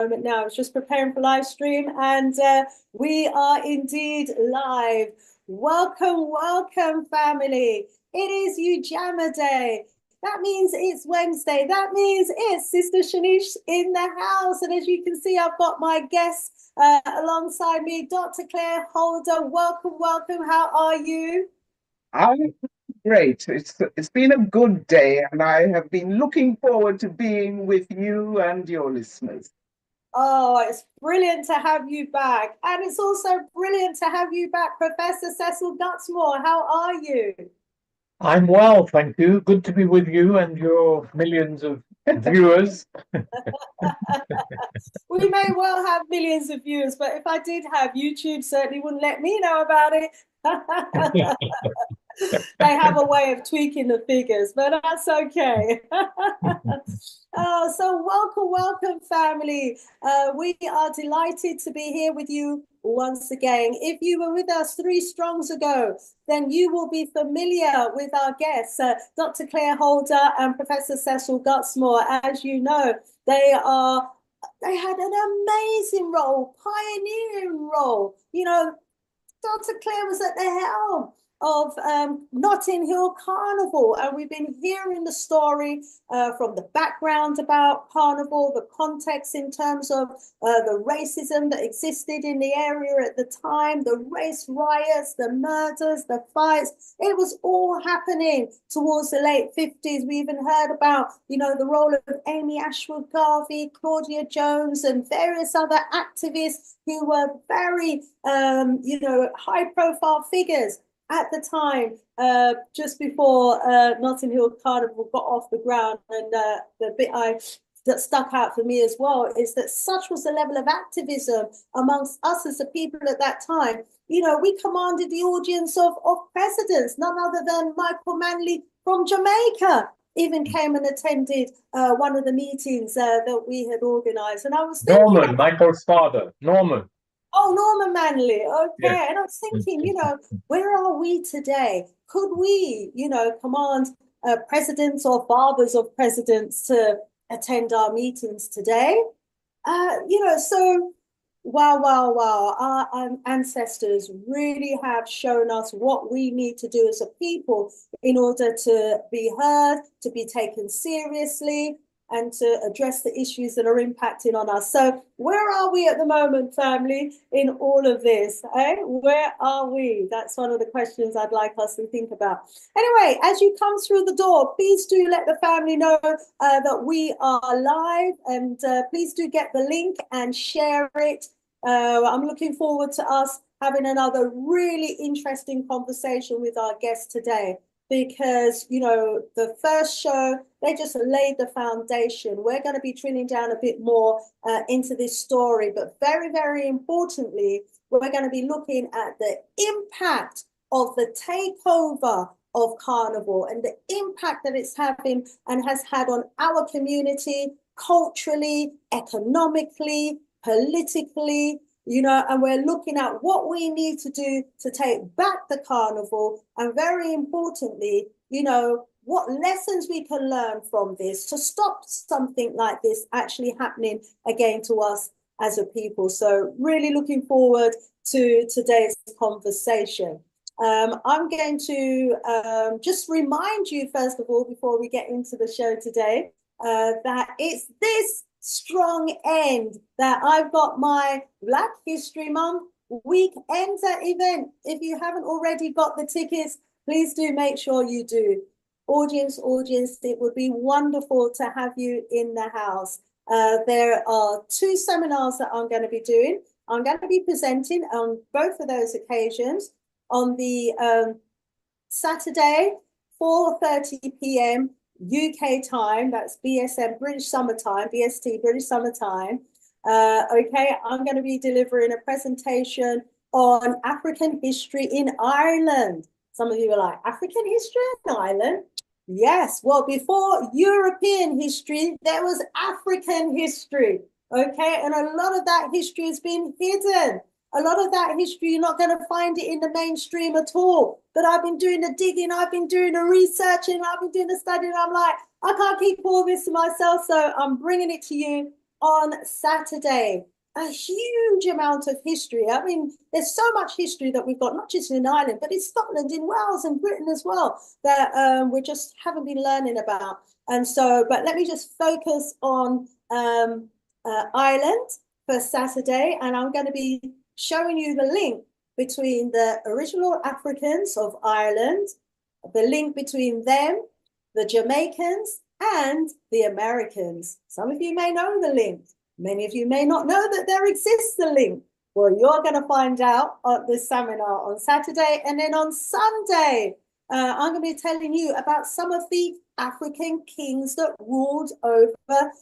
moment now. I was just preparing for live stream, and we are indeed live. Welcome, family. It is Ujamma Day. That means it's Wednesday. That means it's Sister Shanice in the house. And as you can see, I've got my guests alongside me, Dr. Claire Holder. Welcome. How are you? I'm great. It's been a good day, and I have been looking forward to being with you and your listeners. Oh, it's brilliant to have you back. And it's also brilliant to have you back, Professor Cecil Gutsmore. How are you? I'm well, thank you. Good to be with you and your millions of viewers. We may well have millions of viewers, but if I did have, YouTube certainly wouldn't let me know about it. They have a way of tweaking the figures, but that's okay. So welcome, family. We are delighted to be here with you once again. If you were with us 3 strongs ago, then you will be familiar with our guests, Dr. Claire Holder and Professor Cecil Gutsmore. As you know, they had an amazing role, pioneering role. You know, Dr. Claire was at the helm of Notting Hill Carnival, and we've been hearing the story from the background about Carnival, the context in terms of the racism that existed in the area at the time, the race riots, the murders, the fights. It was all happening towards the late 50s. We even heard about, you know, the role of Amy Ashwood Garvey, Claudia Jones, and various other activists who were very, high-profile figures at the time, just before Notting Hill Carnival got off the ground. And the bit that stuck out for me as well is that such was the level of activism amongst us as the people at that time. You know, we commanded the audience of presidents, none other than Michael Manley from Jamaica even came and attended one of the meetings that we had organized. And I was thinking, Michael's father, Norman. Oh, Norman Manley. Okay. Yeah. And I was thinking, you know, where are we today? Could we, you know, command presidents or fathers of presidents to attend our meetings today? So wow. Our ancestors really have shown us what we need to do as a people in order to be heard, to be taken seriously, and to address the issues that are impacting on us. So where are we at the moment, family, in all of this? Where are we? That's one of the questions I'd like us to think about. Anyway, as you come through the door, please do let the family know that we are live, and please do get the link and share it. I'm looking forward to us having another really interesting conversation with our guest today, because, you know, the first show, they just laid the foundation. We're going to be drilling down a bit more into this story, but very, very importantly, we're going to be looking at the impact of the takeover of Carnival and the impact that it's having and has had on our community, culturally, economically, politically, you know, and we're looking at what we need to do to take back the Carnival, and very importantly, you know, what lessons we can learn from this to stop something like this actually happening again to us as a people. So really looking forward to today's conversation. I'm going to just remind you, first of all, before we get into the show today, that it's this strong end that I've got my Black History Month weekend event. If you haven't already got the tickets, please do make sure you do. Audience, it would be wonderful to have you in the house. There are 2 seminars that I'm going to be doing. I'm going to be presenting on both of those occasions on the Saturday, 4:30 p.m. UK time, that's BSM, British Summer Time, BST, British Summer Time. I'm going to be delivering a presentation on African history in Ireland. Some of you are like, African history in Ireland? Yes, well, before European history, there was African history, okay? And a lot of that history has been hidden. A lot of that history, you're not going to find it in the mainstream at all. But I've been doing the digging, I've been doing the researching, I've been doing the studying. I'm like, I can't keep all this to myself, so I'm bringing it to you on Saturday. A huge amount of history. I mean, there's so much history that we've got, not just in Ireland, but in Scotland, in Wales, and Britain as well, that we just haven't been learning about. And so, but let me just focus on Ireland for Saturday, and I'm going to be showing you the link between the original Africans of Ireland, the link between them, the Jamaicans, and the Americans. Some of you may know the link. Many of you may not know that there exists a link. Well, you're going to find out at this seminar on Saturday. And then on Sunday, I'm going to be telling you about some of the African kings that ruled over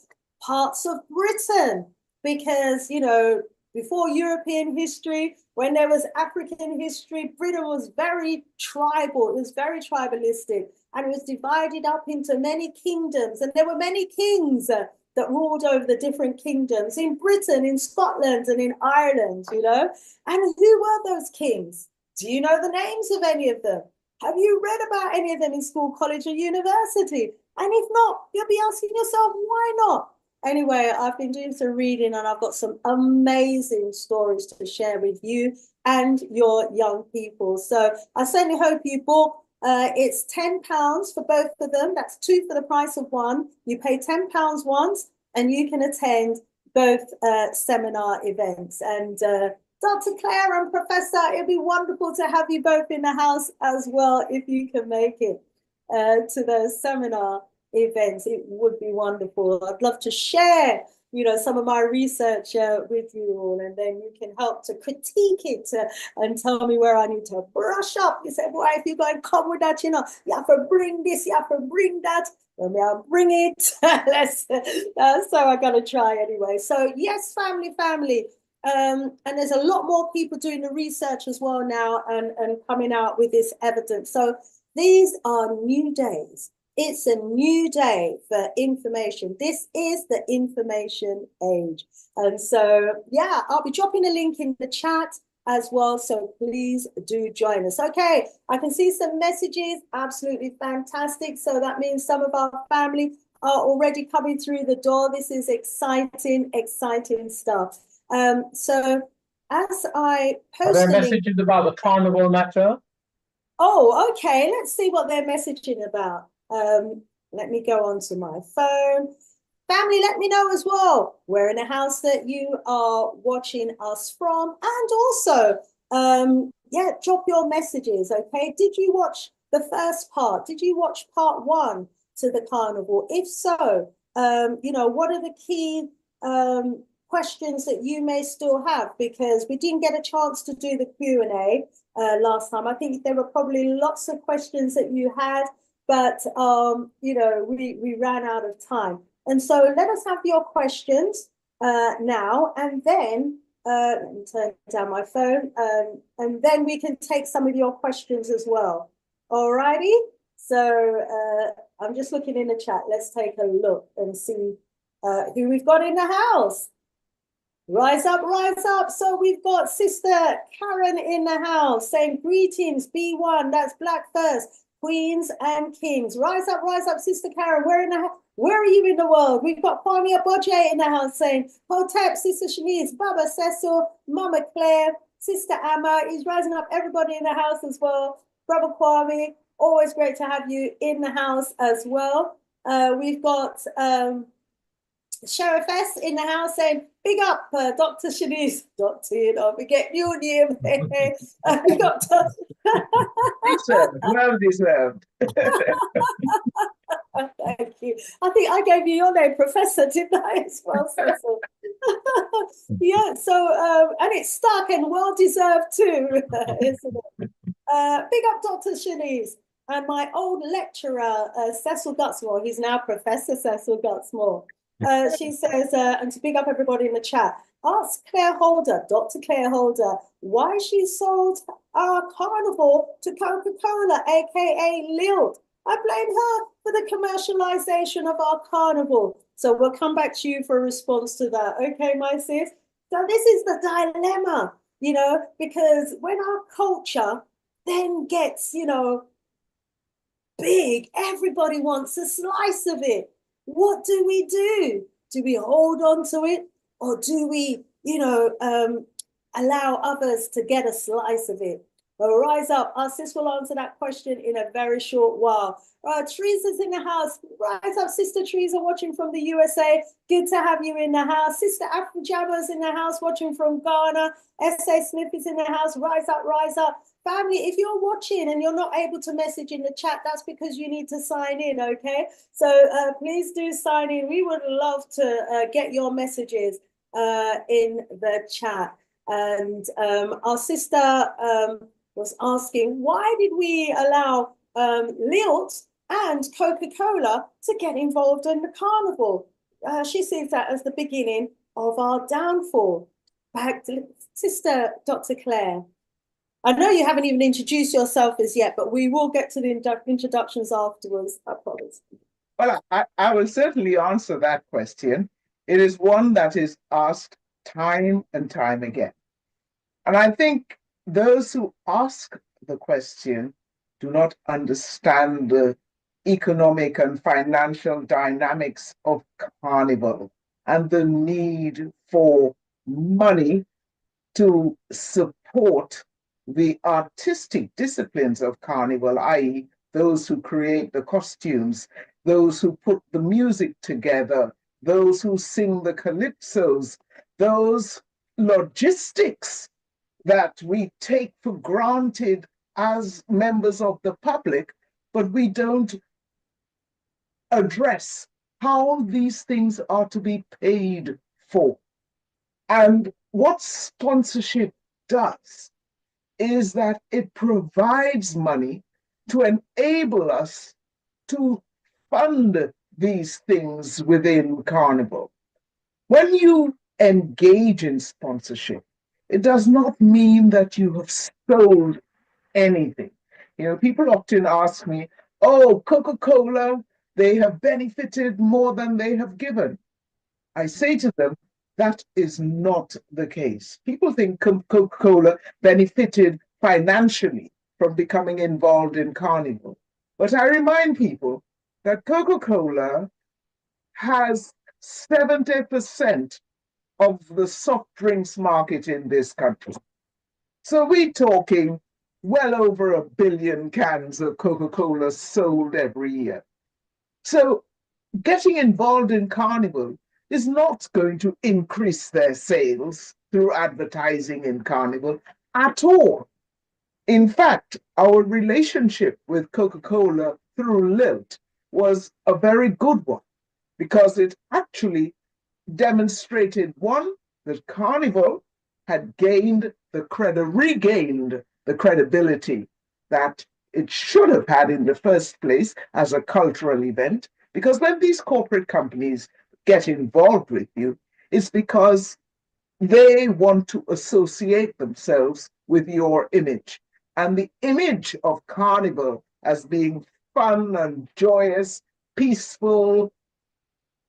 parts of Britain. Because, you know, before European history, when there was African history, Britain was very tribal. It was very tribalistic, and it was divided up into many kingdoms. And there were many kings that ruled over the different kingdoms in Britain, in Scotland, and in Ireland, you know. And who were those kings? Do you know the names of any of them? Have you read about any of them in school, college, or university? And if not, you'll be asking yourself, why not? Anyway, I've been doing some reading, and I've got some amazing stories to share with you and your young people. So I certainly hope you book. It's £10 for both of them. That's two for the price of one. You pay £10 once, and you can attend both seminar events. And Dr. Claire and Professor, it'd be wonderful to have you both in the house as well if you can make it to the seminar events. It would be wonderful. I'd love to share, you know, some of my research with you all, and then you can help to critique it and tell me where I need to brush up. You say, boy, if you're going to come with that, you know, you have to bring this, you have to bring that. Well, may I bring it? So I got to try anyway. So yes, family. And there's a lot more people doing the research as well now and coming out with this evidence. So these are new days. It's a new day for information. This is the information age. And so, yeah, I'll be dropping a link in the chat as well. So please do join us. Okay, I can see some messages. Absolutely fantastic. So that means some of our family are already coming through the door. This is exciting stuff. So as I post, are there messages about the carnival matter? Oh, okay. Let's see what they're messaging about. Let me go onto my phone. Family, let me know as well. We're in a house that you are watching us from. And also, yeah, drop your messages, okay? Did you watch the first part? Did you watch part one to the carnival? If so, you know, what are the key questions that you may still have? Because we didn't get a chance to do the Q&A last time. I think there were probably lots of questions that you had, but you know, we ran out of time. And so let us have your questions now, and then let me turn down my phone, and then we can take some of your questions as well. All righty. So I'm just looking in the chat. Let's take a look and see who we've got in the house. Rise up, rise up. So we've got Sister Karen in the house saying greetings, B1, that's Black First, Queens and Kings. Rise up, Sister Karen. Where are you in the world? We've got Kwame Aboje in the house saying, Hotep, Sister Shanice, Baba Cecil, Mama Claire, Sister Amma is rising up. Everybody in the house as well. Brother Kwame, always great to have you in the house as well. We've got Sheriff S in the house saying, big up, Dr. Shanice. Doctor, you know, we get new name. Big up, well deserved. Thank you. I think I gave you your name, Professor, didn't I, as well, Cecil? Yeah, so, and it's stuck and well-deserved too, isn't it? Big up, Dr. Shanice. And my old lecturer, Cecil Gutsmore, he's now Professor Cecil Gutsmore. She says, and to big up everybody in the chat, ask Claire Holder, Dr. Claire Holder, why she sold our carnival to Coca-Cola, aka Lilt. I blame her for the commercialization of our carnival. So we'll come back to you for a response to that. Okay, my sis? So this is the dilemma, you know, because when our culture then gets, you know, big, everybody wants a slice of it. What do we do? Do we hold on to it, or do we, allow others to get a slice of it? Well, rise up. Our sis will answer that question in a very short while. Teresa's in the house. Rise up, Sister Teresa, watching from the USA. Good to have you in the house. Sister Ujamma's in the house, watching from Ghana. S.A. Smith is in the house. Rise up, rise up. Family, if you're watching and you're not able to message in the chat, that's because you need to sign in, okay? So please do sign in. We would love to get your messages in the chat. And our sister was asking, why did we allow Lilt and Coca-Cola to get involved in the carnival? She sees that as the beginning of our downfall. Back to Sister Dr. Claire. I know you haven't even introduced yourself as yet, but we will get to the introductions afterwards, I promise. Well, I will certainly answer that question. It is one that is asked time and time again. And I think those who ask the question do not understand the economic and financial dynamics of carnival and the need for money to support the artistic disciplines of carnival, i.e., those who create the costumes, those who put the music together, those who sing the calypsos, those logistics that we take for granted as members of the public, but we don't address how these things are to be paid for. And what sponsorship does is that it provides money to enable us to fund these things within Carnival. When you engage in sponsorship, it does not mean that you have sold anything. People often ask me, oh, Coca-Cola, they have benefited more than they have given. I say to them, that is not the case. People think Coca-Cola benefited financially from becoming involved in Carnival. But I remind people that Coca-Cola has 70% of the soft drinks market in this country. So we're talking well over 1 billion cans of Coca-Cola sold every year. So getting involved in Carnival is not going to increase their sales through advertising in Carnival at all. In fact, our relationship with Coca-Cola through Lilt was a very good one because it actually demonstrated, one, that Carnival had regained the credibility that it should have had in the first place as a cultural event. Because when these corporate companies get involved with you, it's because they want to associate themselves with your image. And the image of Carnival as being fun and joyous, peaceful,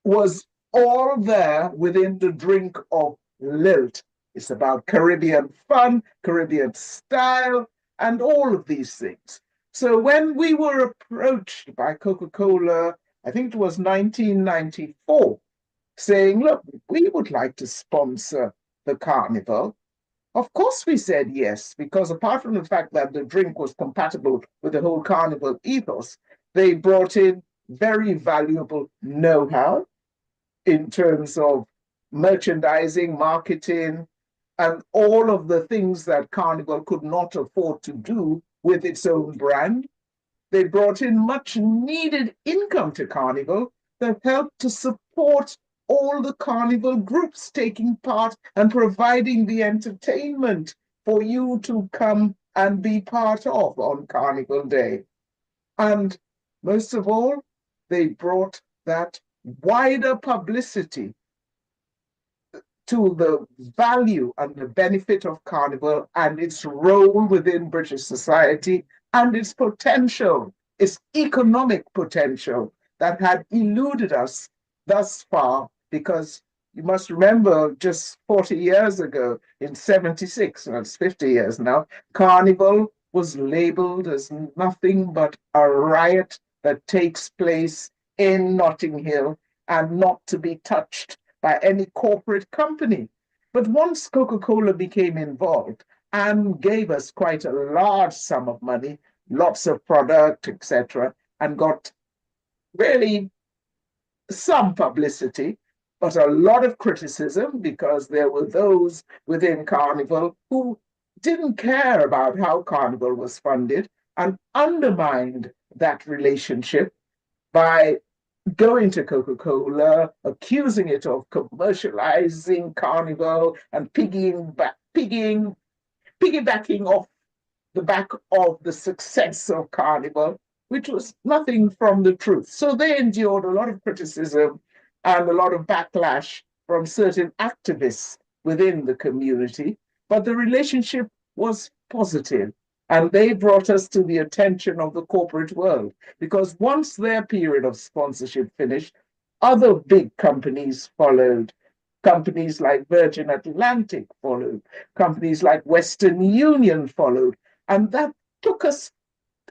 was all there within the drink of Lilt. It's about Caribbean fun, Caribbean style, and all of these things. So when we were approached by Coca-Cola, I think it was 1994, saying, look, we would like to sponsor the Carnival. Of course we said yes, because apart from the fact that the drink was compatible with the whole Carnival ethos, they brought in very valuable know-how in terms of merchandising, marketing, and all of the things that Carnival could not afford to do with its own brand. They brought in much needed income to Carnival that helped to support all the Carnival groups taking part and providing the entertainment for you to come and be part of on Carnival Day. And most of all, they brought that wider publicity to the value and the benefit of Carnival and its role within British society and its potential, its economic potential that had eluded us thus far, because you must remember just 40 years ago, in 76, well, it's 50 years now, Carnival was labeled as nothing but a riot that takes place in Notting Hill, and not to be touched by any corporate company. But once Coca-Cola became involved and gave us quite a large sum of money, lots of product, etc., and got really some publicity, but a lot of criticism because there were those within Carnival who didn't care about how Carnival was funded and undermined that relationship by going to Coca-Cola, accusing it of commercializing Carnival and piggybacking off the back of the success of Carnival, which was nothing from the truth. So they endured a lot of criticism and a lot of backlash from certain activists within the community, but the relationship was positive. And they brought us to the attention of the corporate world, because once their period of sponsorship finished, other big companies followed. Companies like Virgin Atlantic followed. Companies like Western Union followed. And that took us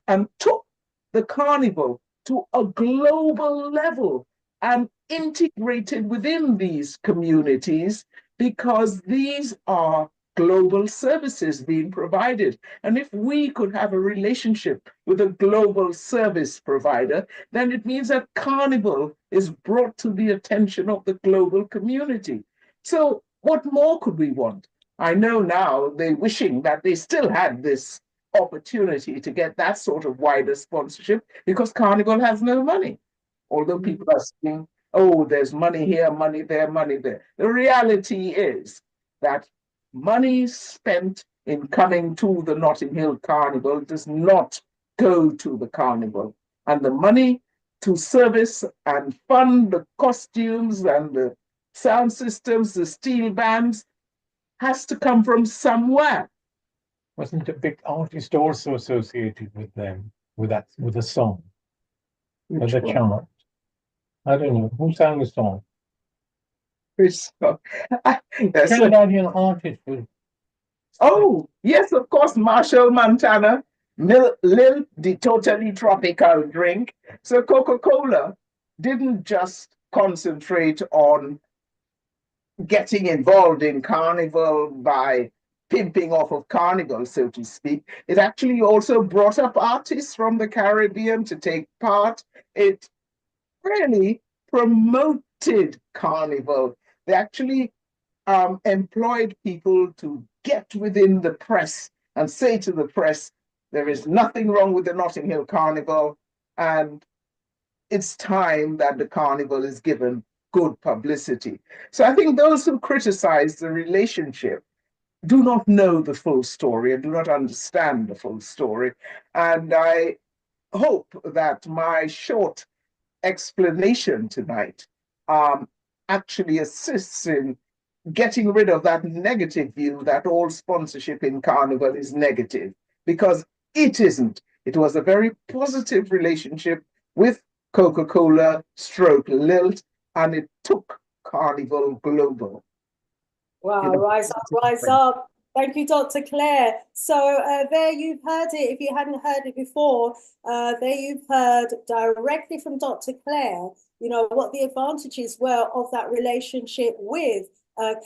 and took the Carnival to a global level and integrated within these communities, because these are global services being provided. And if we could have a relationship with a global service provider, then it means that Carnival is brought to the attention of the global community. So what more could we want? I know now they're wishing that they still had this opportunity to get that sort of wider sponsorship, because Carnival has no money. Although people are saying, oh, there's money here, money there, money there. The reality is that money spent in coming to the Notting Hill Carnival does not go to the Carnival. And the money to service and fund the costumes and the sound systems, the steel bands, has to come from somewhere. Wasn't a big artist also associated with them, with the song, with the chant? I don't know. Who sang the song? Yes. Trinidadian artist was. Oh, yes, of course, Marshall Montana, Lil, the totally tropical drink. So Coca-Cola didn't just concentrate on getting involved in Carnival by pimping off of Carnival, so to speak. It actually also brought up artists from the Caribbean to take part. It really promoted Carnival. They actually employed people to get within the press and say to the press, there is nothing wrong with the Notting Hill Carnival, and it's time that the Carnival is given good publicity. So I think those who criticize the relationship do not know the full story and do not understand the full story. And I hope that my short explanation tonight actually assists in getting rid of that negative view that all sponsorship in Carnival is negative, because it isn't. It was a very positive relationship with Coca-Cola stroke Lilt, and it took Carnival global. Wow, rise up, rise up. Thank you, Dr. Claire. So there you've heard it. If you hadn't heard it before, there you've heard directly from Dr. Claire, what the advantages were of that relationship with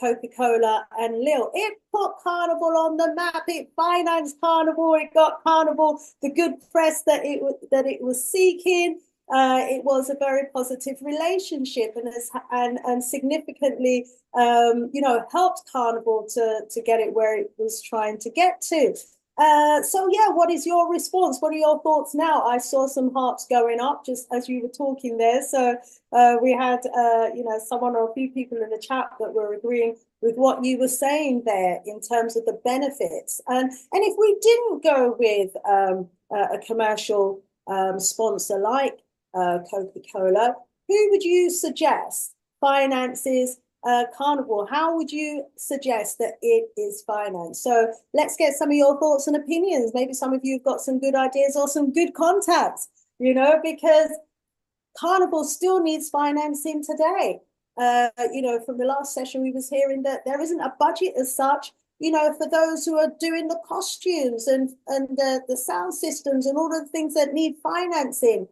Coca-Cola and Lil. It put Carnival on the map. It financed Carnival. It got Carnival the good press that it was seeking. It was a very positive relationship, and significantly, helped Carnival to get it where it was trying to get to. So yeah, what is your response? What are your thoughts now? I saw some hearts going up just as you were talking there. So we had, someone or a few people in the chat that were agreeing with what you were saying there in terms of the benefits. And if we didn't go with a commercial sponsor like Coca-Cola, who would you suggest finances Carnival? How would you suggest that it is financed? So let's get some of your thoughts and opinions. Maybe some of you have got some good ideas or some good contacts, because Carnival still needs financing today. From the last session, we was hearing that there isn't a budget as such, for those who are doing the costumes and the sound systems and all of the things that need financing.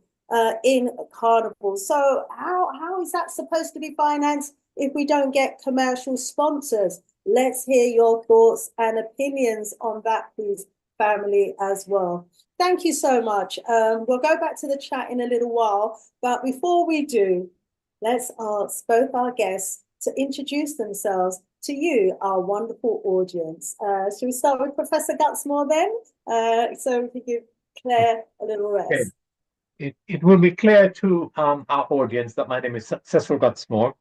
in Carnival. So how is that supposed to be financed if we don't get commercial sponsors? Let's hear your thoughts and opinions on that, please, family, as well. Thank you so much. We'll go back to the chat in a little while, but before we do, let's ask both our guests to introduce themselves to you, our wonderful audience. Should we start with Professor Gutsmore then? So we can give Claire a little rest. Okay. It will be clear to our audience that my name is Cecil Gutsmore.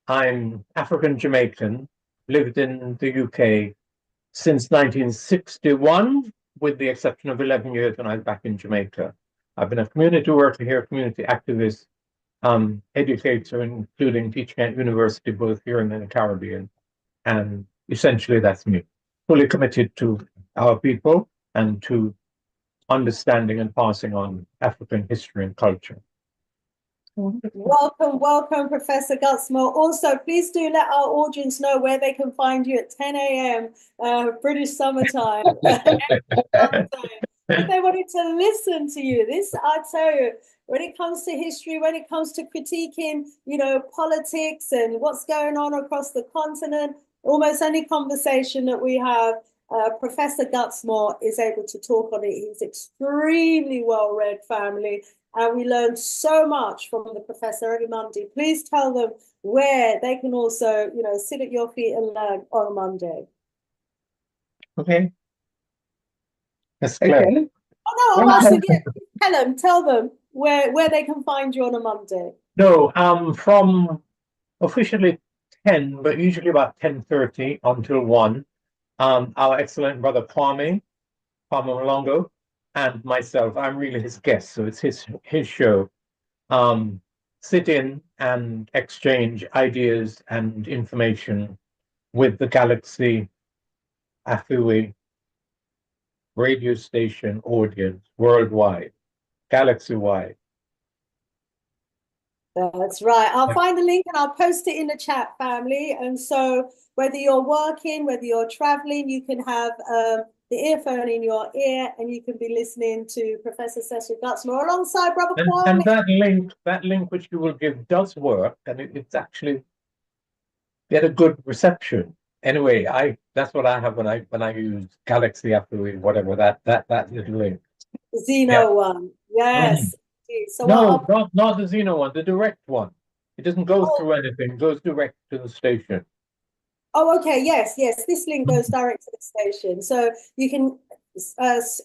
I'm African Jamaican, lived in the UK since 1961, with the exception of 11 years when I was back in Jamaica. I've been a community worker here, community activist, educator, including teaching at university, both here and in the Caribbean. And essentially that's me, fully committed to our people and to understanding and passing on African history and culture. Welcome, welcome, Professor Gutsmore. Also, please do let our audience know where they can find you at 10 a.m. British summertime. If they wanted to listen to you, this, I tell you, when it comes to history, when it comes to critiquing, politics and what's going on across the continent, almost any conversation that we have, Professor Gutsmore is able to talk on it. He's extremely well-read, family, and we learned so much from the professor every Monday. Please tell them where they can also, sit at your feet and learn on a Monday. Okay. That's clear. Okay. Oh no, I'm asking you. Tell them where they can find you on a Monday. No, from officially 10, but usually about 10:30 until 1. Our excellent brother Kwame Malongo, and myself, I'm really his guest, so it's his show. Sit in and exchange ideas and information with the Galaxy Afui radio station audience worldwide, galaxy-wide. That's right. I'll find the link and I'll post it in the chat, family. And so whether you're working, whether you're traveling, you can have the earphone in your ear and you can be listening to Professor Cecil Gutsmore alongside Brother Kwame. And that link which you will give does work, and it's actually get a good reception. Anyway, that's what I have when I use Galaxy After whatever that little link. Xeno one, yes. So no, not the Xeno one, the direct one. It doesn't go through anything; it goes direct to the station. Oh, okay. Yes. This link goes direct to the station, so you can.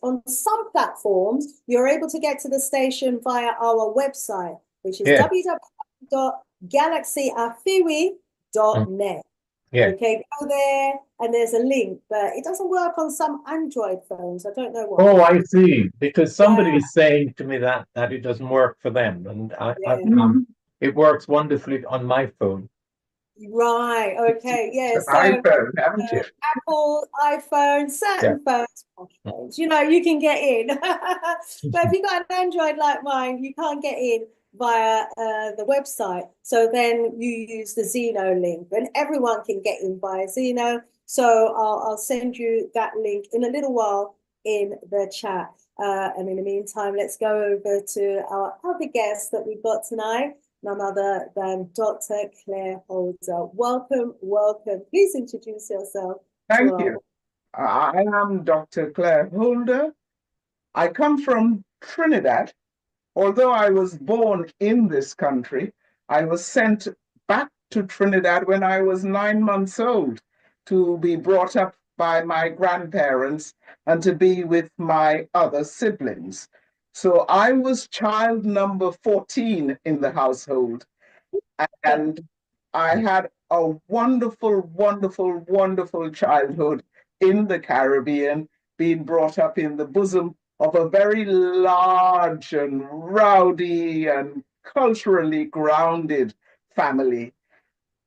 On some platforms, you're able to get to the station via our website, which is www.galaxyafiwi.net. Yeah. Okay, go there and there's a link, but it doesn't work on some Android phones. I don't know why. Oh, I see. Because somebody is saying to me that it doesn't work for them, and it works wonderfully on my phone. Right. Okay. Yes. So, iPhone, haven't you? Apple, iPhone, certain phones, you can get in. But if you got an Android like mine, you can't get in via the website. So then you use the Xeno link, and everyone can get in via Xeno. So I'll send you that link in a little while in the chat. And in the meantime, let's go over to our other guest that we've got tonight. None other than Dr. Claire Holder. Welcome. Please introduce yourself. Thank you. I am Dr. Claire Holder. I come from Trinidad. Although I was born in this country, I was sent back to Trinidad when I was 9 months old to be brought up by my grandparents and to be with my other siblings. So I was child number 14 in the household, and I had a wonderful childhood in the Caribbean, being brought up in the bosom of a very large and rowdy and culturally grounded family.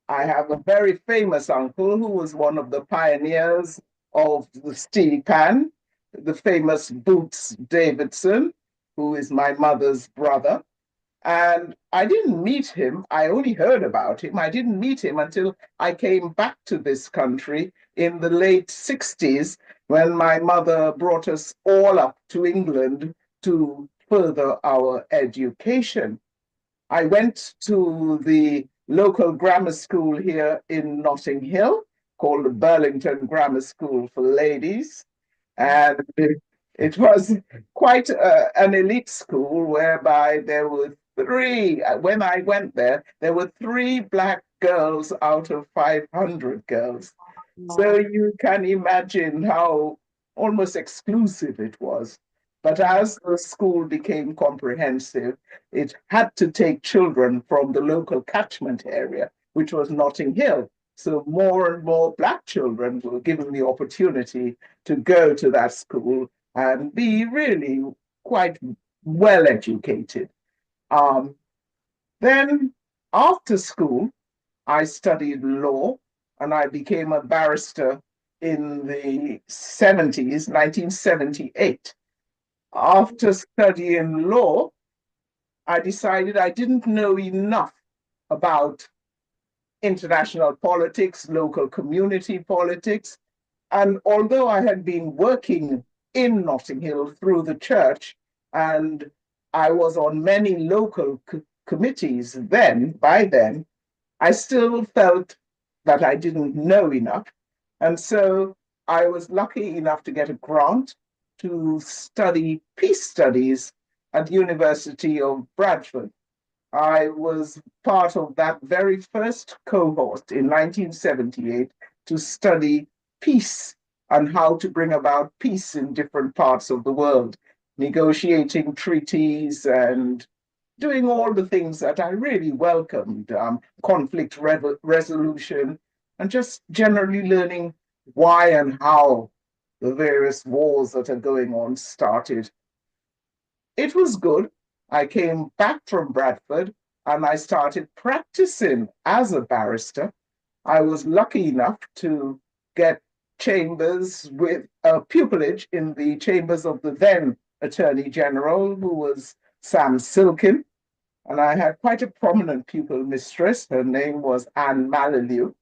I have a very famous uncle who was one of the pioneers of the steel pan, the famous Boots Davidson, who is my mother's brother. And I didn't meet him. I only heard about him. I didn't meet him until I came back to this country in the late 60s, when my mother brought us all up to England to further our education. I went to the local grammar school here in Notting Hill called the Burlington Grammar School for Ladies. And it was quite an elite school whereby there were three, when I went there were three black girls out of 500 girls. So you can imagine how almost exclusive it was. But as the school became comprehensive, it had to take children from the local catchment area, which was Notting Hill. So more and more Black children were given the opportunity to go to that school and be really quite well educated. Then after school, I studied law and I became a barrister in the 70s, 1978. After studying law, I decided I didn't know enough about international politics, local community politics. And although I had been working in Notting Hill through the church, and I was on many local committees by then, I still felt that I didn't know enough. And so I was lucky enough to get a grant to study peace studies at the University of Bradford. I was part of that very first cohort in 1978 to study peace and how to bring about peace in different parts of the world, negotiating treaties and doing all the things that I really welcomed, conflict resolution, and just generally learning why and how the various wars that are going on started. It was good. I came back from Bradford and I started practicing as a barrister. I was lucky enough to get chambers with a pupillage in the chambers of the then Attorney General, who was Sam Silkin. And I had quite a prominent pupil mistress. Her name was Anne Malilieu.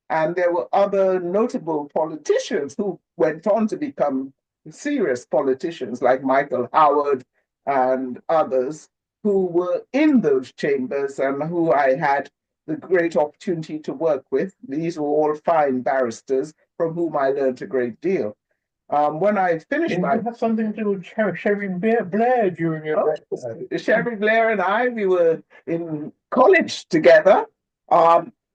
And there were other notable politicians who went on to become serious politicians, like Michael Howard and others, who were in those chambers and who I had the great opportunity to work with. These were all fine barristers from whom I learned a great deal. When I finished Didn't you have something to do with Sherry Blair during your Sherry Blair and I, we were in college together,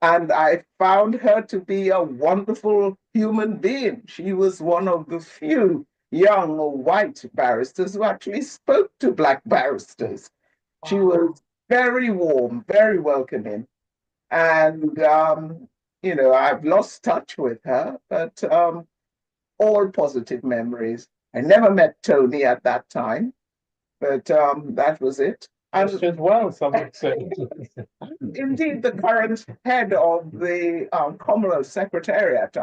and I found her to be a wonderful human being. She was one of the few young white barristers who actually spoke to Black barristers. She was very warm, very welcoming, and I've lost touch with her, but all positive memories. I never met Tony at that time, but that was it. And as well, some would say. Indeed, the current head of the Commonwealth Secretariat,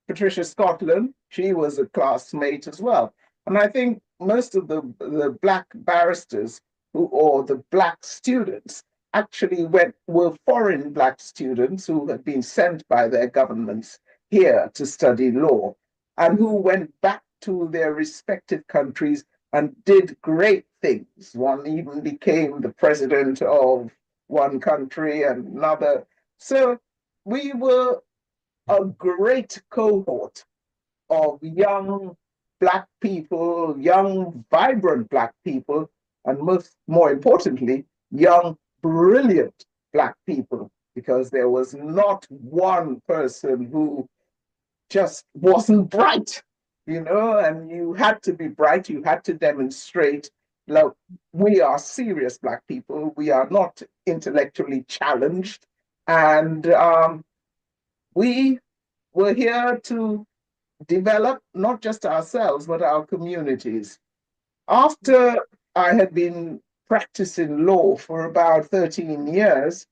Patricia Scotland, she was a classmate as well. And I think most of the Black barristers or the Black students actually were foreign Black students who had been sent by their governments here to study law and who went back to their respective countries and did great things. One even became the president of one country and another. So we were a great cohort of young Black people, young, vibrant Black people, and more importantly, young, brilliant Black people, because there was not one person who just wasn't bright, and you had to be bright, you had to demonstrate, look, we are serious Black people, we are not intellectually challenged, and we were here to develop not just ourselves, but our communities. After I had been practicing law for about 13 years,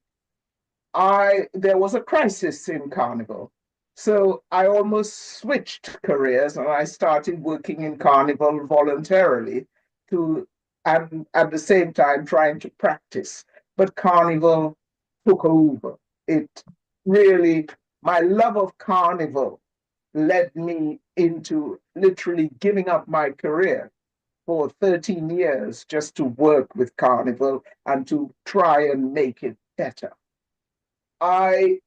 there was a crisis in Carnival. So I almost switched careers and I started working in Carnival voluntarily and at the same time trying to practice. But Carnival took over. It really, my love of Carnival led me into literally giving up my career for 13 years just to work with Carnival and to try and make it better. I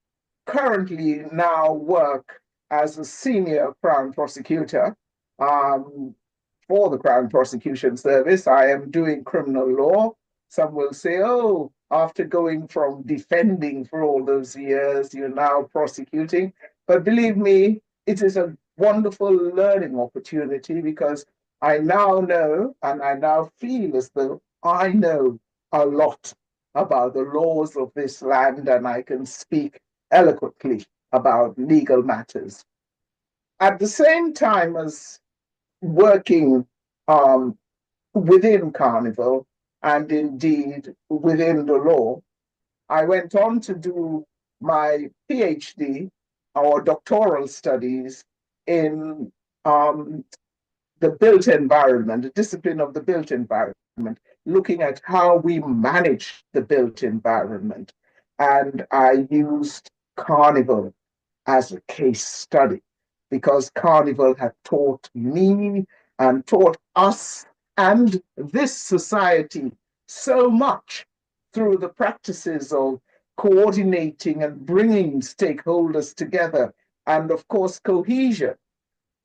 currently now work as a senior Crown prosecutor for the Crown Prosecution Service. I am doing criminal law. Some will say, oh, after going from defending for all those years, you're now prosecuting. But believe me, it is a wonderful learning opportunity because I now know and I now feel as though I know a lot about the laws of this land and I can speak eloquently about legal matters. At the same time as working within Carnival and indeed within the law, I went on to do my PhD or doctoral studies in the built environment, the discipline of the built environment, looking at how we manage the built environment. And I used Carnival as a case study because Carnival had taught me and taught us and this society so much through the practices of coordinating and bringing stakeholders together. And of course, cohesion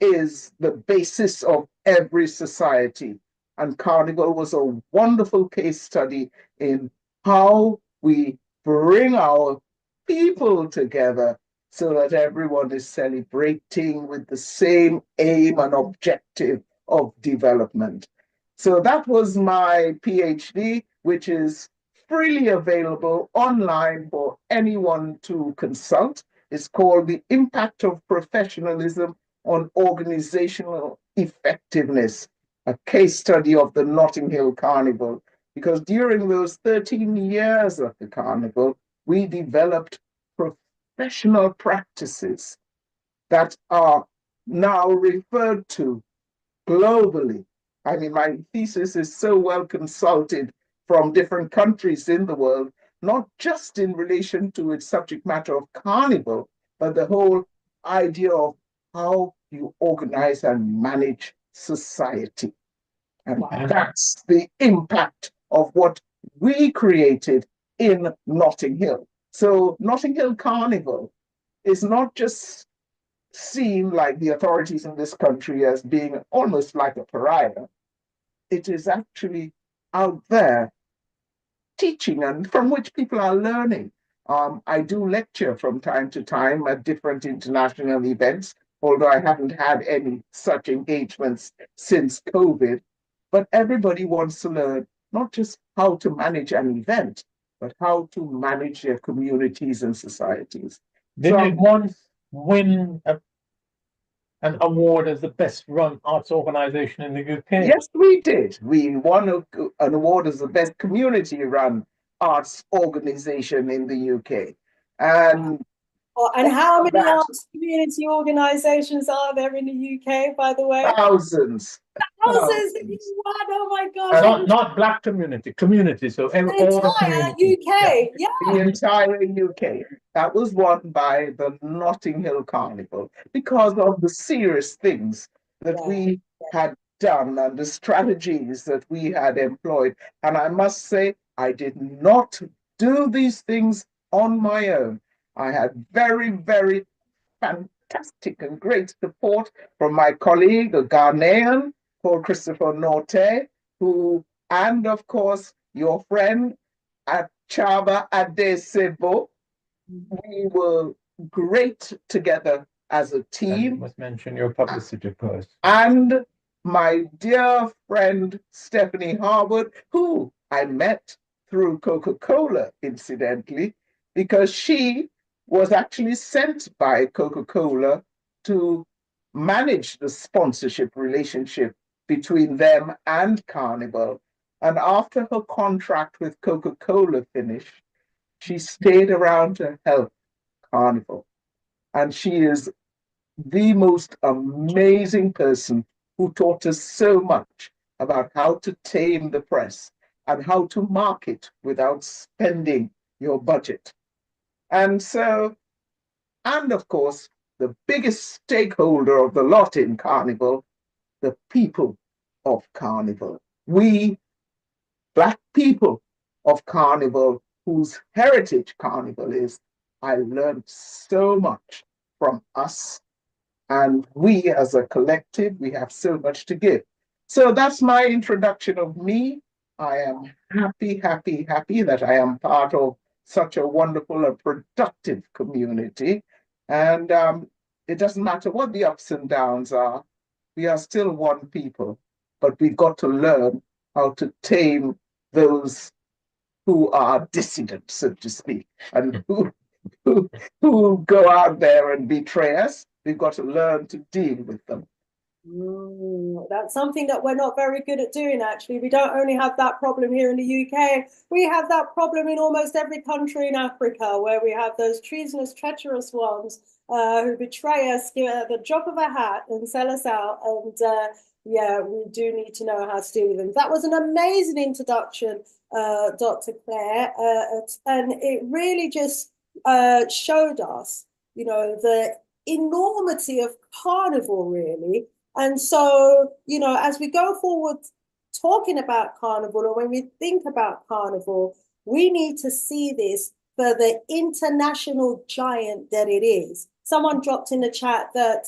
is the basis of every society. And Carnival was a wonderful case study in how we bring our people together so that everyone is celebrating with the same aim and objective of development. So that was my PhD, which is freely available online for anyone to consult. It's called The Impact of Professionalism on Organizational Effectiveness, a case study of the Notting Hill Carnival. Because during those 13 years of the Carnival, we developed professional practices that are now referred to globally. I mean, my thesis is so well consulted from different countries in the world, not just in relation to its subject matter of Carnival, but the whole idea of how you organize and manage society. And that's the impact of what we created in Notting Hill. So Notting Hill Carnival is not just seen like the authorities in this country as being almost like a pariah. It is actually out there teaching and from which people are learning. I do lecture from time to time at different international events, although I haven't had any such engagements since COVID. But everybody wants to learn not just how to manage an event, but how to manage their communities and societies. Did you once win an award as the best run arts organization in the UK? Yes, we did. We won an award as the best community run arts organization in the UK. And how many arts community organizations are there in the UK, by the way? thousands. Thousands. Oh my gosh. Not black community. So the all the entire community. UK, yeah. The entire UK. That was won by the Notting Hill Carnival because of the serious things that we had done and the strategies that we had employed. And I must say, I did not do these things on my own. I had very, very fantastic and great support from my colleague, a Ghanaian called Christopher Norte, who, and of course, your friend Chaba Adesebo. We were great together as a team. And you must mention your publicity post. And my dear friend Stephanie Harwood, who I met through Coca-Cola, incidentally, because she was actually sent by Coca-Cola to manage the sponsorship relationship between them and Carnival. And after her contract with Coca-Cola finished, she stayed around to help Carnival. And she is the most amazing person who taught us so much about how to tame the press and how to market without spending your budget. And so, and of course, the biggest stakeholder of the lot in Carnival, the people of Carnival. We, Black people of Carnival, whose heritage Carnival is, I learned so much from us. And we as a collective, we have so much to give. So that's my introduction of me. I am happy, happy, happy that I am part of such a wonderful and productive community. And it doesn't matter what the ups and downs are, we are still one people, but we've got to learn how to tame those who are dissidents, so to speak, and who go out there and betray us. We've got to learn to deal with them. That's something that we're not very good at doing, actually. We don't only have that problem here in the UK, we have that problem in almost every country in Africa, where we have those treasonous, treacherous ones who betray us at the drop of a hat and sell us out. And yeah, we do need to know how to deal with them. That was an amazing introduction, Dr. Claire, and it really just showed us, you know, the enormity of Carnival, really. And so, you know, as we go forward talking about Carnival, or when we think about Carnival, we need to see this for the international giant that it is. Someone dropped in the chat that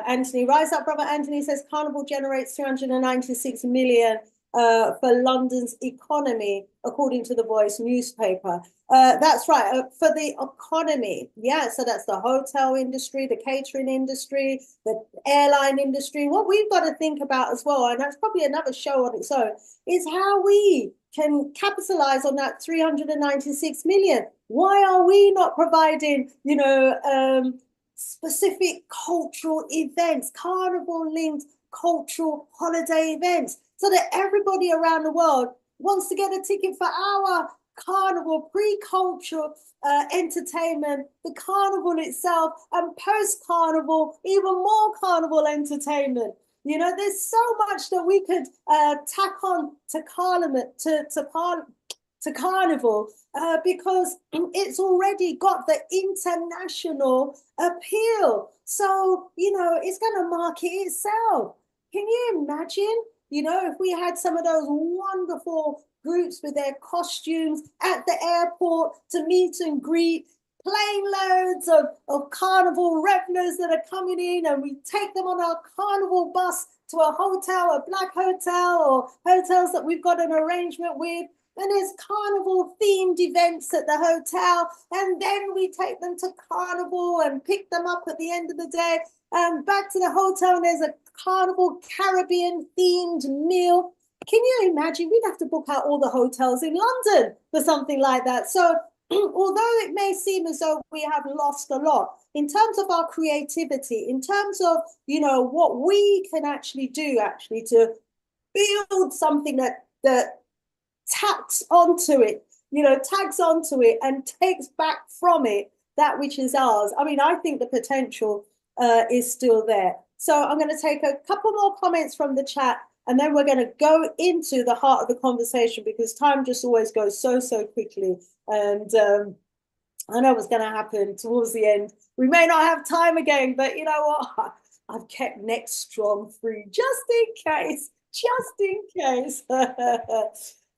Anthony, rise up, brother Anthony, says Carnival generates 296 million for London's economy, according to the Voice newspaper. That's right, for the economy. Yeah, so that's the hotel industry, the catering industry, the airline industry. What we've got to think about as well, and that's probably another show on its own, is how we can capitalize on that 396 million. Why are we not providing, you know, specific cultural events, carnival-linked cultural holiday events, so that everybody around the world wants to get a ticket for our carnival, pre-cultural entertainment, the carnival itself, and post-carnival, even more carnival entertainment. You know, there's so much that we could tack on to Carnival because it's already got the international appeal. So, you know, it's going to market itself. Can you imagine, you know, if we had some of those wonderful groups with their costumes at the airport to meet and greet, plane loads of carnival revelers that are coming in, and we take them on our carnival bus to a hotel, a black hotel, or hotels that we've got an arrangement with, and there's carnival themed events at the hotel, and then we take them to Carnival and pick them up at the end of the day and back to the hotel, and there's a Carnival Caribbean themed meal. Can you imagine? We'd have to book out all the hotels in London for something like that. So although it may seem as though we have lost a lot in terms of our creativity, in terms of, you know, what we can actually do actually to build something that tags onto it, you know, tags onto it and takes back from it that which is ours. I mean, I think the potential is still there. So I'm going to take a couple more comments from the chat, and then we're going to go into the heart of the conversation, because time just always goes so quickly. And I know what's going to happen towards the end. We may not have time again, but you know what? I've kept next strong through just in case,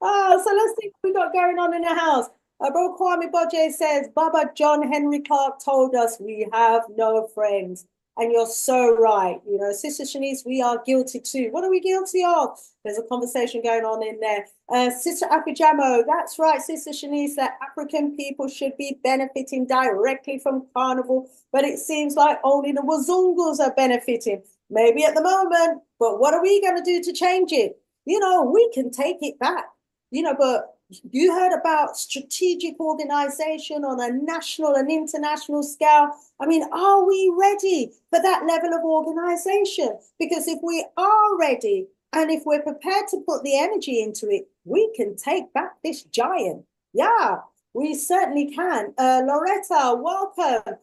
so let's see what we got going on in the house. Bro Kwame Boje says, Baba John Henry Clark told us we have no friends. And you're so right. You know, Sister Shanice, we are guilty too. What are we guilty of? There's a conversation going on in there. Sister Ujamma, that's right, Sister Shanice, that African people should be benefiting directly from Carnival, but it seems like only the Wazungus are benefiting. Maybe at the moment, but what are we going to do to change it? You know, we can take it back. You know, but you heard about strategic organization on a national and international scale. I mean, are we ready for that level of organization? Because if we are ready, and if we're prepared to put the energy into it, we can take back this giant. Yeah, we certainly can. Loretta, welcome.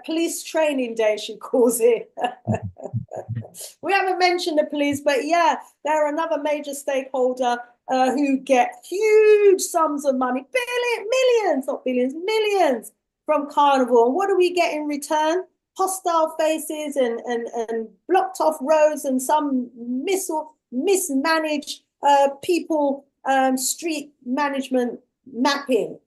Police training day, she calls it. We haven't mentioned the police, but yeah, they're another major stakeholder who get huge sums of money, millions, not billions, millions from Carnival. And what do we get in return? Hostile faces and blocked off roads and some missile mismanaged people, street management mapping.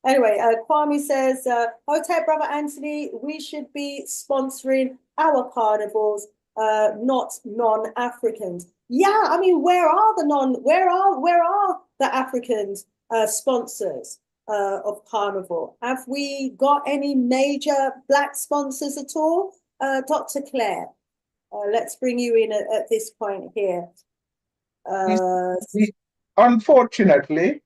Anyway, Kwame says, Hotel Brother Anthony, we should be sponsoring our carnivals, not non-Africans. Yeah, I mean, where are the Africans sponsors of Carnival? Have we got any major Black sponsors at all? Dr. Claire, let's bring you in at this point here. Unfortunately,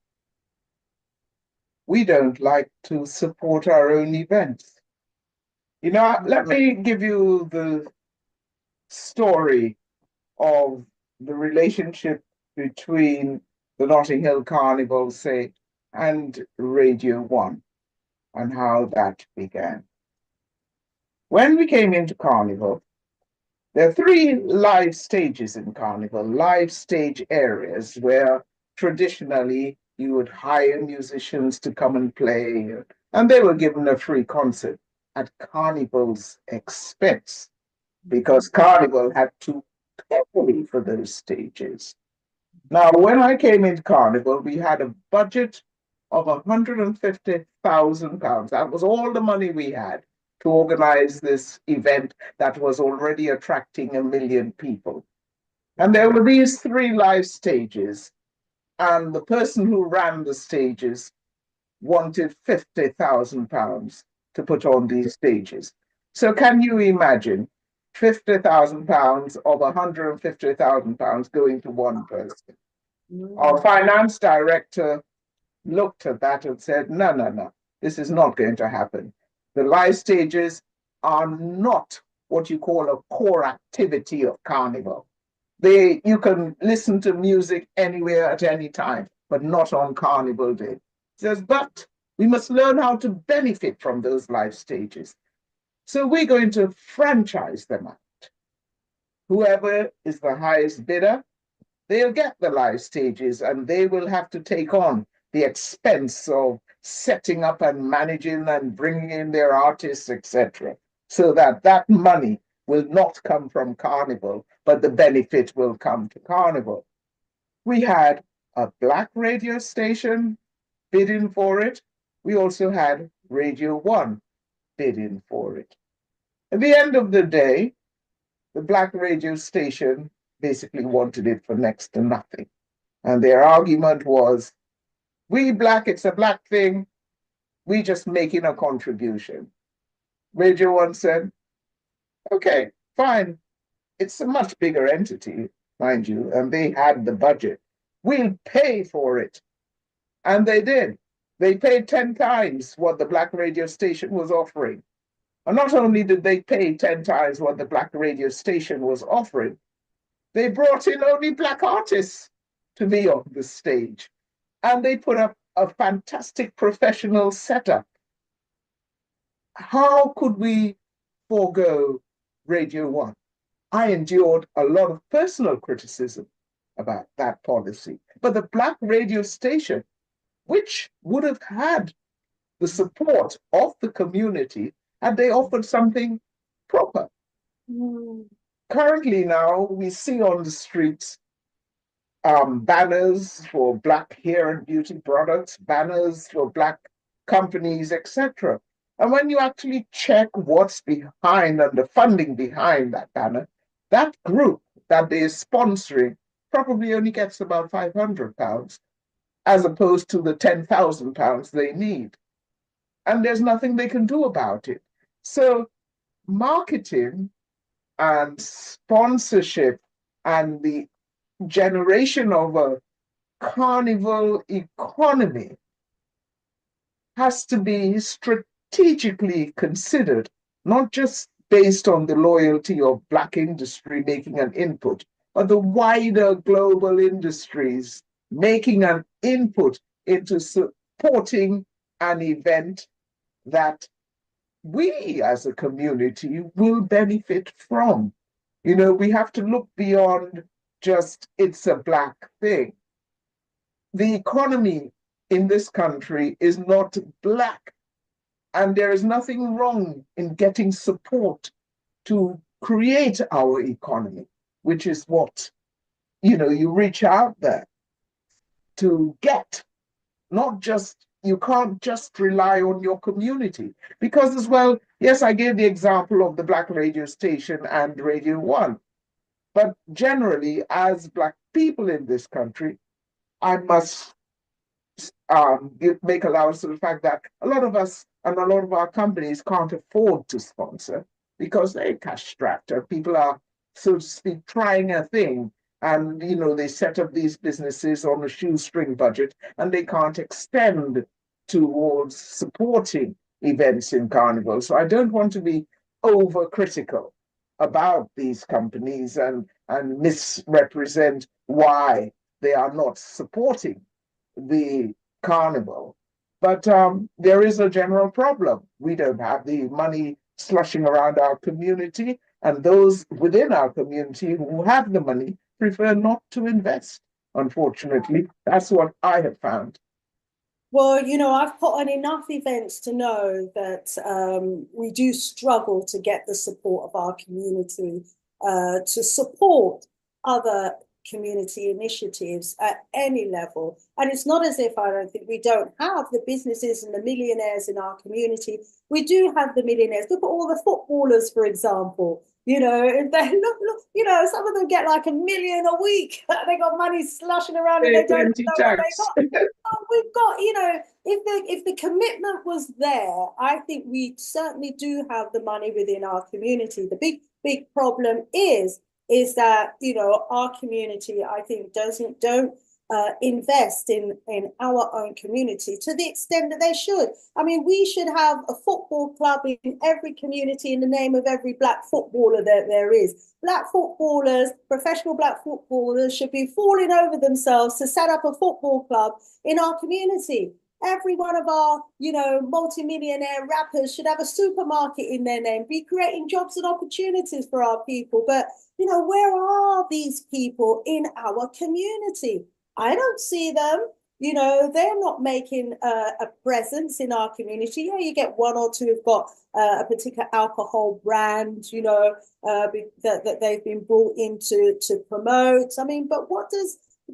we don't like to support our own events. You know, let me give you the story of the relationship between the Notting Hill Carnival, say, and Radio 1 and how that began. When we came into Carnival, there are 3 live stages in Carnival, live stage areas where traditionally you would hire musicians to come and play, and they were given a free concert at Carnival's expense because Carnival had to pay for those stages. Now, when I came into Carnival, we had a budget of £150,000. That was all the money we had to organize this event that was already attracting 1 million people. And there were these 3 live stages, and the person who ran the stages wanted £50,000 to put on these stages. So can you imagine £50,000 of £150,000 going to one person? Our finance director looked at that and said, no, this is not going to happen. The live stages are not what you call a core activity of Carnival. You can listen to music anywhere at any time, but not on Carnival Day. He says, but we must learn how to benefit from those live stages. So we're going to franchise them out. Whoever is the highest bidder, they'll get the live stages and they will have to take on the expense of setting up and managing and bringing in their artists, etc., so that that money will not come from Carnival, but the benefit will come to Carnival. We had a Black radio station bidding for it. We also had Radio 1 bidding for it. At the end of the day, the Black radio station basically wanted it for next to nothing. And their argument was, we Black, it's a Black thing, we just making a contribution. Radio 1 said, okay, fine. It's a much bigger entity, mind you, and they had the budget. We'll pay for it. And they did. They paid 10 times what the Black radio station was offering. And not only did they pay 10 times what the Black radio station was offering, they brought in only Black artists to be on the stage. And they put up a fantastic professional setup. How could we forego Radio 1? I endured a lot of personal criticism about that policy. But the Black radio station, which would have had the support of the community, had they offered something proper. Currently now, we see on the streets banners for Black hair and beauty products, banners for Black companies, etc. And when you actually check what's behind and the funding behind that banner, that group that they're sponsoring probably only gets about £500 as opposed to the £10,000 they need. And there's nothing they can do about it. So marketing and sponsorship and the generation of a carnival economy has to be strategically considered, not just based on the loyalty of Black industry making an input, but the wider global industries making an input into supporting an event that we as a community will benefit from. You know, we have to look beyond just it's a Black thing. The economy in this country is not Black, and there is nothing wrong in getting support to create our economy. which is what, you reach out there to get, not just, you can't just rely on your community. Because as well, yes, I gave the example of the Black radio station and Radio One. But generally, as Black people in this country, I must make allowance to the fact that a lot of us and a lot of our companies can't afford to sponsor because they're cash strapped. People are, so to speak, trying a thing. And, they set up these businesses on a shoestring budget and they can't extend towards supporting events in Carnival. So I don't want to be overcritical about these companies and misrepresent why they are not supporting the Carnival. But there is a general problem. We don't have the money slushing around our community, and those within our community who have the money prefer not to invest. Unfortunately, that's what I have found. Well, I've put on enough events to know that we do struggle to get the support of our community to support other community initiatives at any level. And it's not as if I don't think we don't have the businesses and the millionaires in our community. We do have the millionaires. Look at all the footballers, for example. And they look, some of them get like $1 million a week. They got money slushing around and they don't know what they got. We've got, if the commitment was there, I think we certainly do have the money within our community. The big problem is that our community, I think, don't invest in our own community to the extent that they should. I mean, we should have a football club in every community in the name of every Black footballer that there is. Black footballers, professional Black footballers, should be falling over themselves to set up a football club in our community. Every one of our, multi-millionaire rappers should have a supermarket in their name, be creating jobs and opportunities for our people. But, where are these people in our community? I don't see them. They're not making a presence in our community. Yeah, you get one or two who've got a particular alcohol brand, that they've been brought in to promote. I mean, but what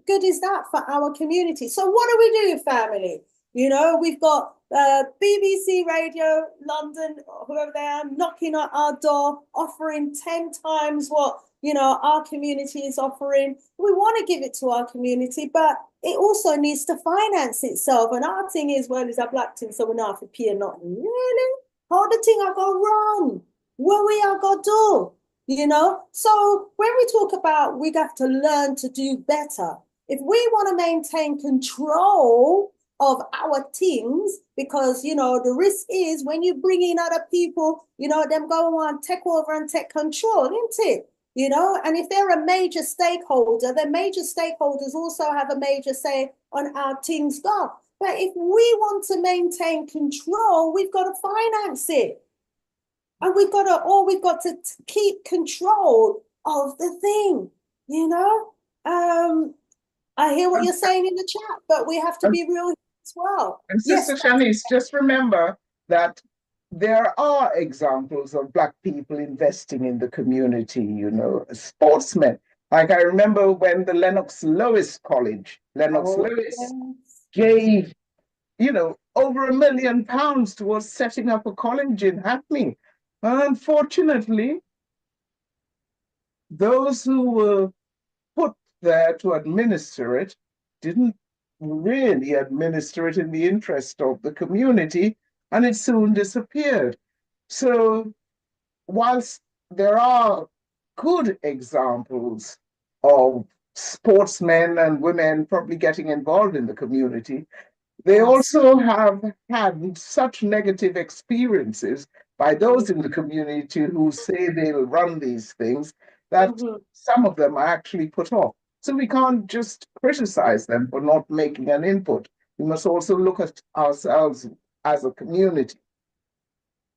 good is that for our community? So what do we do, family? We've got BBC Radio, London, whoever they are, knocking at our door, offering 10 times what our community is offering. We want to give it to our community, but it also needs to finance itself. And our thing is, well, is a Black thing, so we're not for peer not really. How the thing I go run? What we are going to do? So when we talk about we have to learn to do better, if we want to maintain control of our things, because the risk is when you bring in other people, them go on take over and take control, isn't it? And if they're a major stakeholder, then major stakeholders also have a major say on how things go. But if we want to maintain control, we've got to finance it. And we've got to keep control of the thing, I hear what you're saying in the chat, but we have to be real as well. And Sister Shanice, just remember that there are examples of Black people investing in the community, sportsmen. Like I remember when the Lennox Lewis College, Lewis gave, over £1 million towards setting up a college in Hackney. And unfortunately, those who were put there to administer it didn't really administer it in the interest of the community, and it soon disappeared. So whilst there are good examples of sportsmen and women probably getting involved in the community, they also have had such negative experiences by those in the community who say they'll run these things that some of them are actually put off. So we can't just criticize them for not making an input. We must also look at ourselves as a community.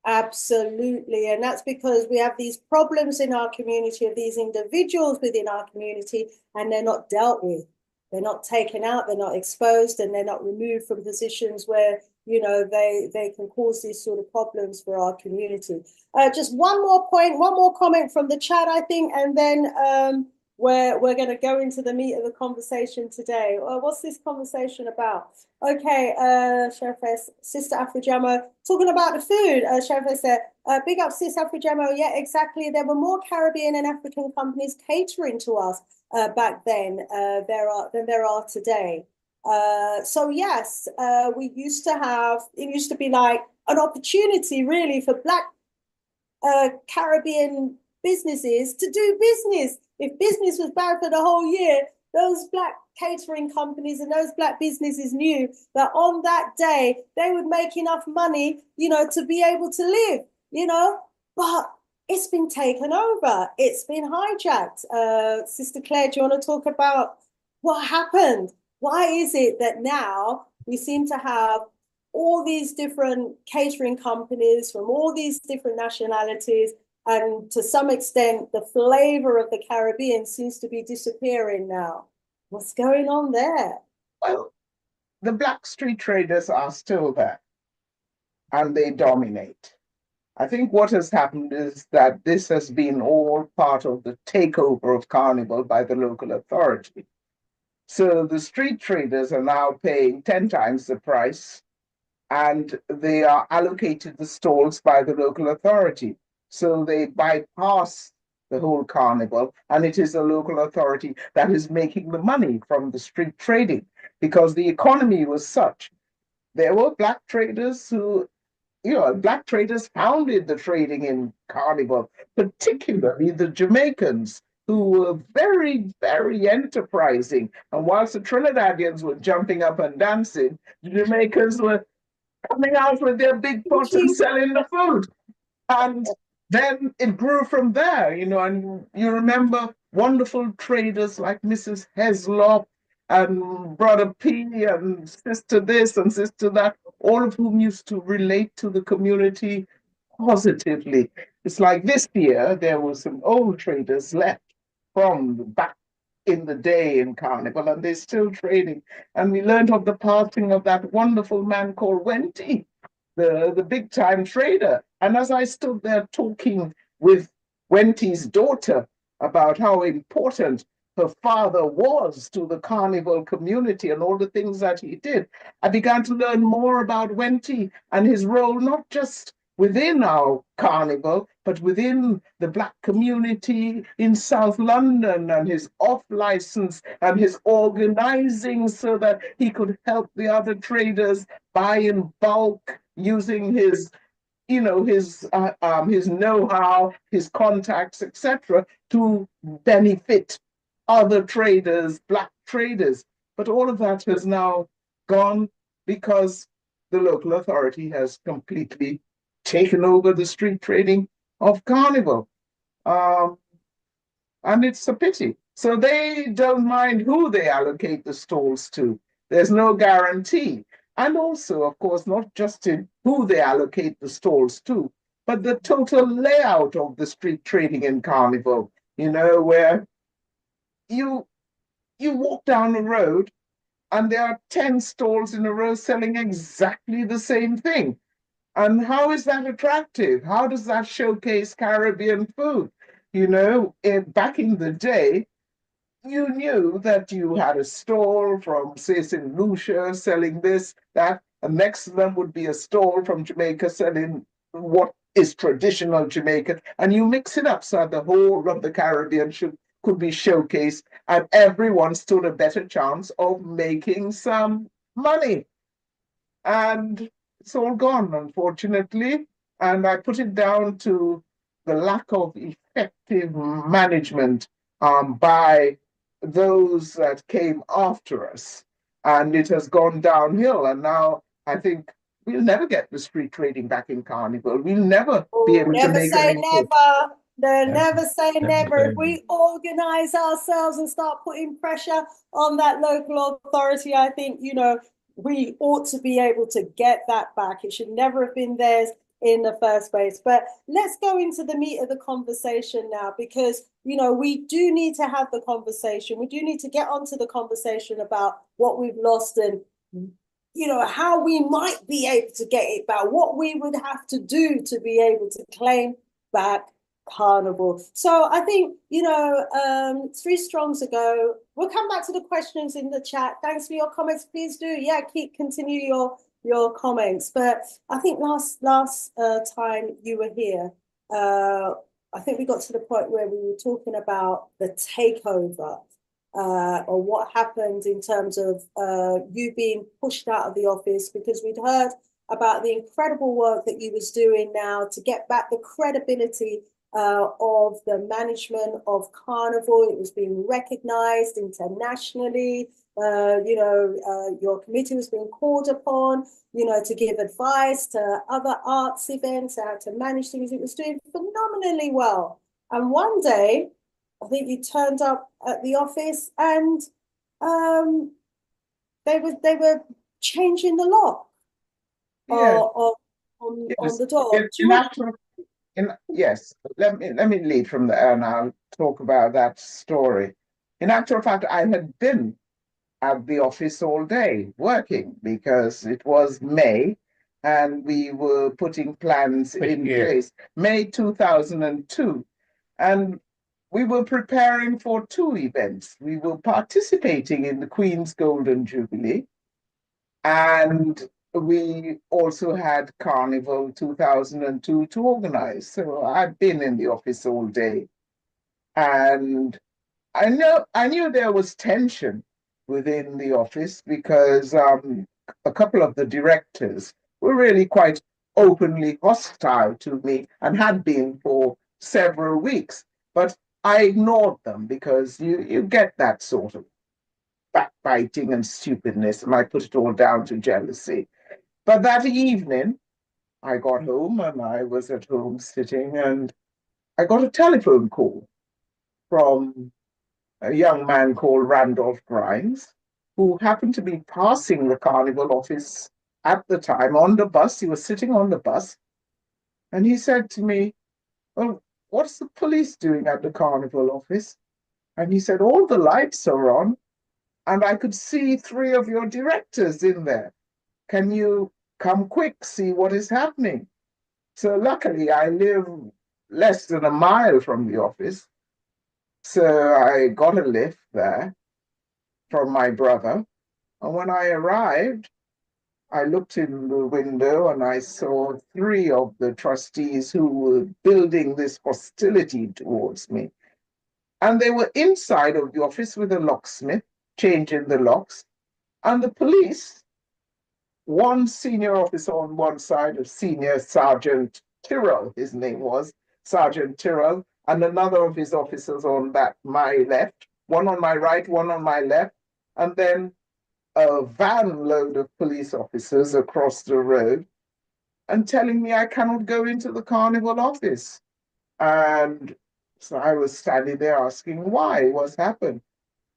Absolutely. And that's because we have these problems in our community of these individuals within our community, and they're not dealt with. They're not taken out, they're not exposed, and they're not removed from positions where, they can cause these sort of problems for our community. Just one more point, one more comment from the chat, I think, and then we're going to go into the meat of the conversation today. What's this conversation about? Okay, Chefess, Sister Ujamma, talking about the food. Chefess said, big up Sister Ujamma. Yeah, exactly. There were more Caribbean and African companies catering to us back then than there are today. So yes, we used to have, it used to be like an opportunity really for Black Caribbean businesses to do business. If business was bad for the whole year, those Black catering companies and those Black businesses knew that on that day they would make enough money, to be able to live, but it's been taken over. It's been hijacked. Sister Claire, do you want to talk about what happened? Why is it that now we seem to have all these different catering companies from all these different nationalities, and to some extent, the flavor of the Caribbean seems to be disappearing now? What's going on there? Well, the Black street traders are still there, and they dominate. I think what has happened is that this has been all part of the takeover of Carnival by the local authority. So the street traders are now paying 10 times the price, and they are allocated the stalls by the local authority. So they bypass the whole carnival, and it is the local authority that is making the money from the street trading, because the economy was such. There were Black traders who, Black traders founded the trading in Carnival, particularly the Jamaicans, who were very, very enterprising. And whilst the Trinidadians were jumping up and dancing, the Jamaicans were coming out with their big pots and selling the food. And then it grew from there, and you remember wonderful traders like Mrs. Heslop and Brother P and Sister this and Sister that, all of whom used to relate to the community positively. It's like this year, there were some old traders left from back in the day in Carnival, and they're still trading. And we learned of the passing of that wonderful man called Wenty, the big time trader. And as I stood there talking with Wenty's daughter about how important her father was to the Carnival community and all the things that he did, I began to learn more about Wenty and his role, not just within our carnival, but within the Black community in South London, and his off license and his organizing so that he could help the other traders buy in bulk using his his know-how, his contacts, etc., to benefit other traders, Black traders. But all of that has now gone because the local authority has completely taken over the street trading of Carnival. And it's a pity. So they don't mind who they allocate the stalls to. There's no guarantee. And also, of course, not just in who they allocate the stalls to, but the total layout of the street trading in Carnival, where you walk down a road and there are 10 stalls in a row selling exactly the same thing. And how is that attractive? How does that showcase Caribbean food? Back in the day, you knew that you had a stall from, say, St. Lucia selling this, that, and next to them would be a stall from Jamaica selling what is traditional Jamaican, and you mix it up so that the whole of the Caribbean could be showcased, and everyone stood a better chance of making some money. And it's all gone, unfortunately, and I put it down to the lack of effective management by those that came after us, and it has gone downhill. And now I think we'll never get the street trading back in Carnival. We'll never be able to make Say any. never. Never say never. If we organize ourselves and start putting pressure on that local authority, I think, we ought to be able to get that back. It should never have been theirs in the first place. But let's go into the meat of the conversation now, because, we do need to have the conversation. We do need to get onto the conversation about what we've lost and, how we might be able to get it back, what we would have to do to be able to claim back Carnival. So I think, you know, 3 strongs ago, we'll come back to the questions in the chat. Thanks for your comments. Please do, yeah, continue your comments. But I think last time you were here, I think we got to the point where we were talking about the takeover, or what happened in terms of you being pushed out of the office, because we'd heard about the incredible work that you was doing now to get back the credibility of the management of Carnival. It was being recognized internationally. You know, your committee was being called upon, you know, to give advice to other arts events, how to manage things. It was doing phenomenally well. And one day, I think you turned up at the office and they were changing the lock Yes, on yes. the door. Yes, let me lead from there and I'll talk about that story. In actual fact, I had been at the office all day working because it was May and we were putting plans in place. May 2002. And we were preparing for 2 events. We were participating in the Queen's Golden Jubilee, and we also had Carnival 2002 to organize. So I've been in the office all day. And I knew there was tension within the office because a couple of the directors were really quite openly hostile to me and had been for several weeks. But I ignored them because you get that sort of backbiting and stupidness, and I put it all down to jealousy. But that evening, I got home and I was at home sitting, and I got a telephone call from a young man called Randolph Grimes, who happened to be passing the Carnival office at the time on the bus. He was sitting on the bus, and he said to me, "Well, what's the police doing at the Carnival office?" And he said, "All the lights are on, and I could see 3 of your directors in there. Can you come quick, see what is happening?" So luckily, I live less than a mile from the office. So I got a lift there from my brother. And when I arrived, I looked in the window and I saw 3 of the trustees who were building this hostility towards me. And they were inside of the office with a locksmith, changing the locks. And the police, one senior officer on one side, a senior Sergeant Tyrrell, his name was, Sergeant Tyrrell, and another of his officers on my left, one on my right, one on my left, and then a van load of police officers across the road, and telling me I cannot go into the Carnival office. And so I was standing there asking why, what's happened?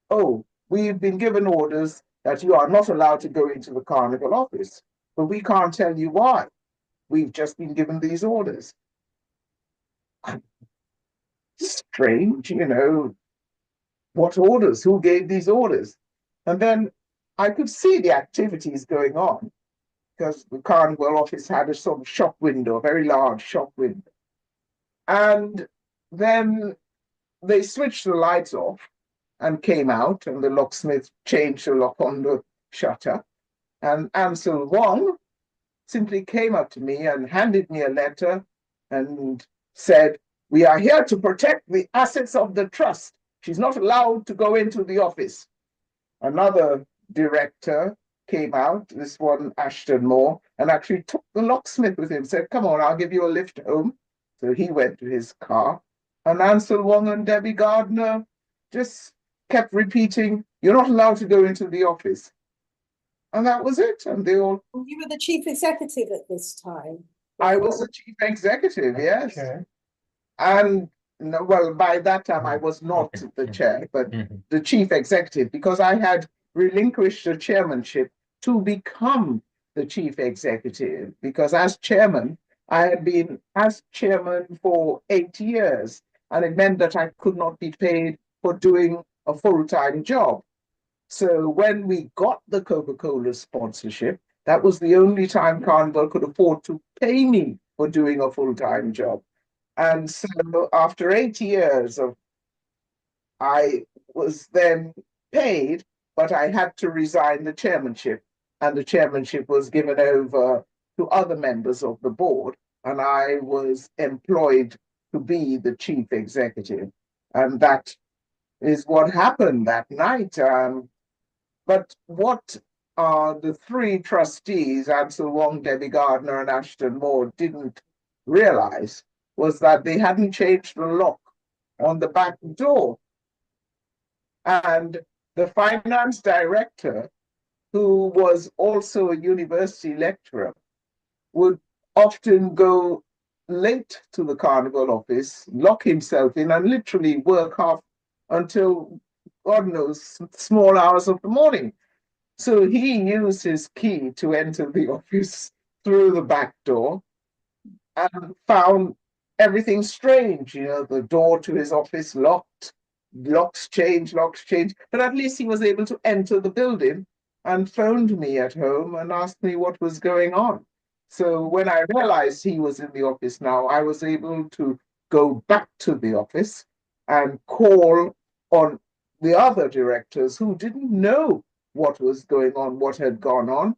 "Oh, we've been given orders that you are not allowed to go into the Carnival office, but we can't tell you why. We've just been given these orders." Strange, you know, what orders? Who gave these orders? And then I could see the activities going on because the Carnival office had a sort of shop window, a very large shop window. And then they switched the lights off and came out, and the locksmith changed the lock on the shutter. And Ansel Wong simply came up to me and handed me a letter and said, "We are here to protect the assets of the trust. She's not allowed to go into the office." Another director came out, this one, Ashton Moore, and actually took the locksmith with him, said, "Come on, I'll give you a lift home." So he went to his car. And Ansel Wong and Debbie Gardner just kept repeating, "You're not allowed to go into the office." And that was it. And they all. You were the chief executive at this time. I was the chief executive, yes. Okay. And well, by that time I was not the chair, but the chief executive, because I had relinquished the chairmanship to become the chief executive, because as chairman, I had been as chairman for 8 years, and it meant that I could not be paid for doing a full-time job. So when we got the Coca-Cola sponsorship, that was the only time Carnival could afford to pay me for doing a full-time job. And so after 8 years of, I was then paid, but I had to resign the chairmanship, and the chairmanship was given over to other members of the board, and I was employed to be the chief executive. And that is what happened that night. But what the three trustees, Ansel Wong, Debbie Gardner, and Ashton Moore, didn't realize was that they hadn't changed the lock on the back door. And the finance director, who was also a university lecturer, would often go late to the carnival office, lock himself in, and literally work half until, God knows, small hours of the morning. So he used his key to enter the office through the back door and found everything strange. You know, the door to his office locked, locks changed, but at least he was able to enter the building and phoned me at home and asked me what was going on. So when I realized he was in the office now, I was able to go back to the office and call on the other directors who didn't know what was going on, what had gone on.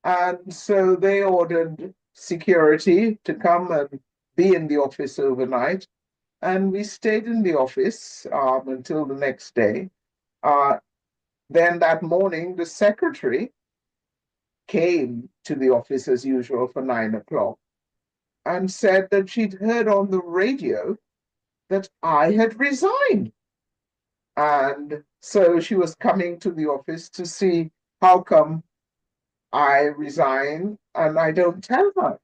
And so they ordered security to come and be in the office overnight. And we stayed in the office until the next day. Then that morning, the secretary came to the office as usual for 9 o'clock and said that she'd heard on the radio that I had resigned. And so she was coming to the office to see how come I resigned and I don't tell her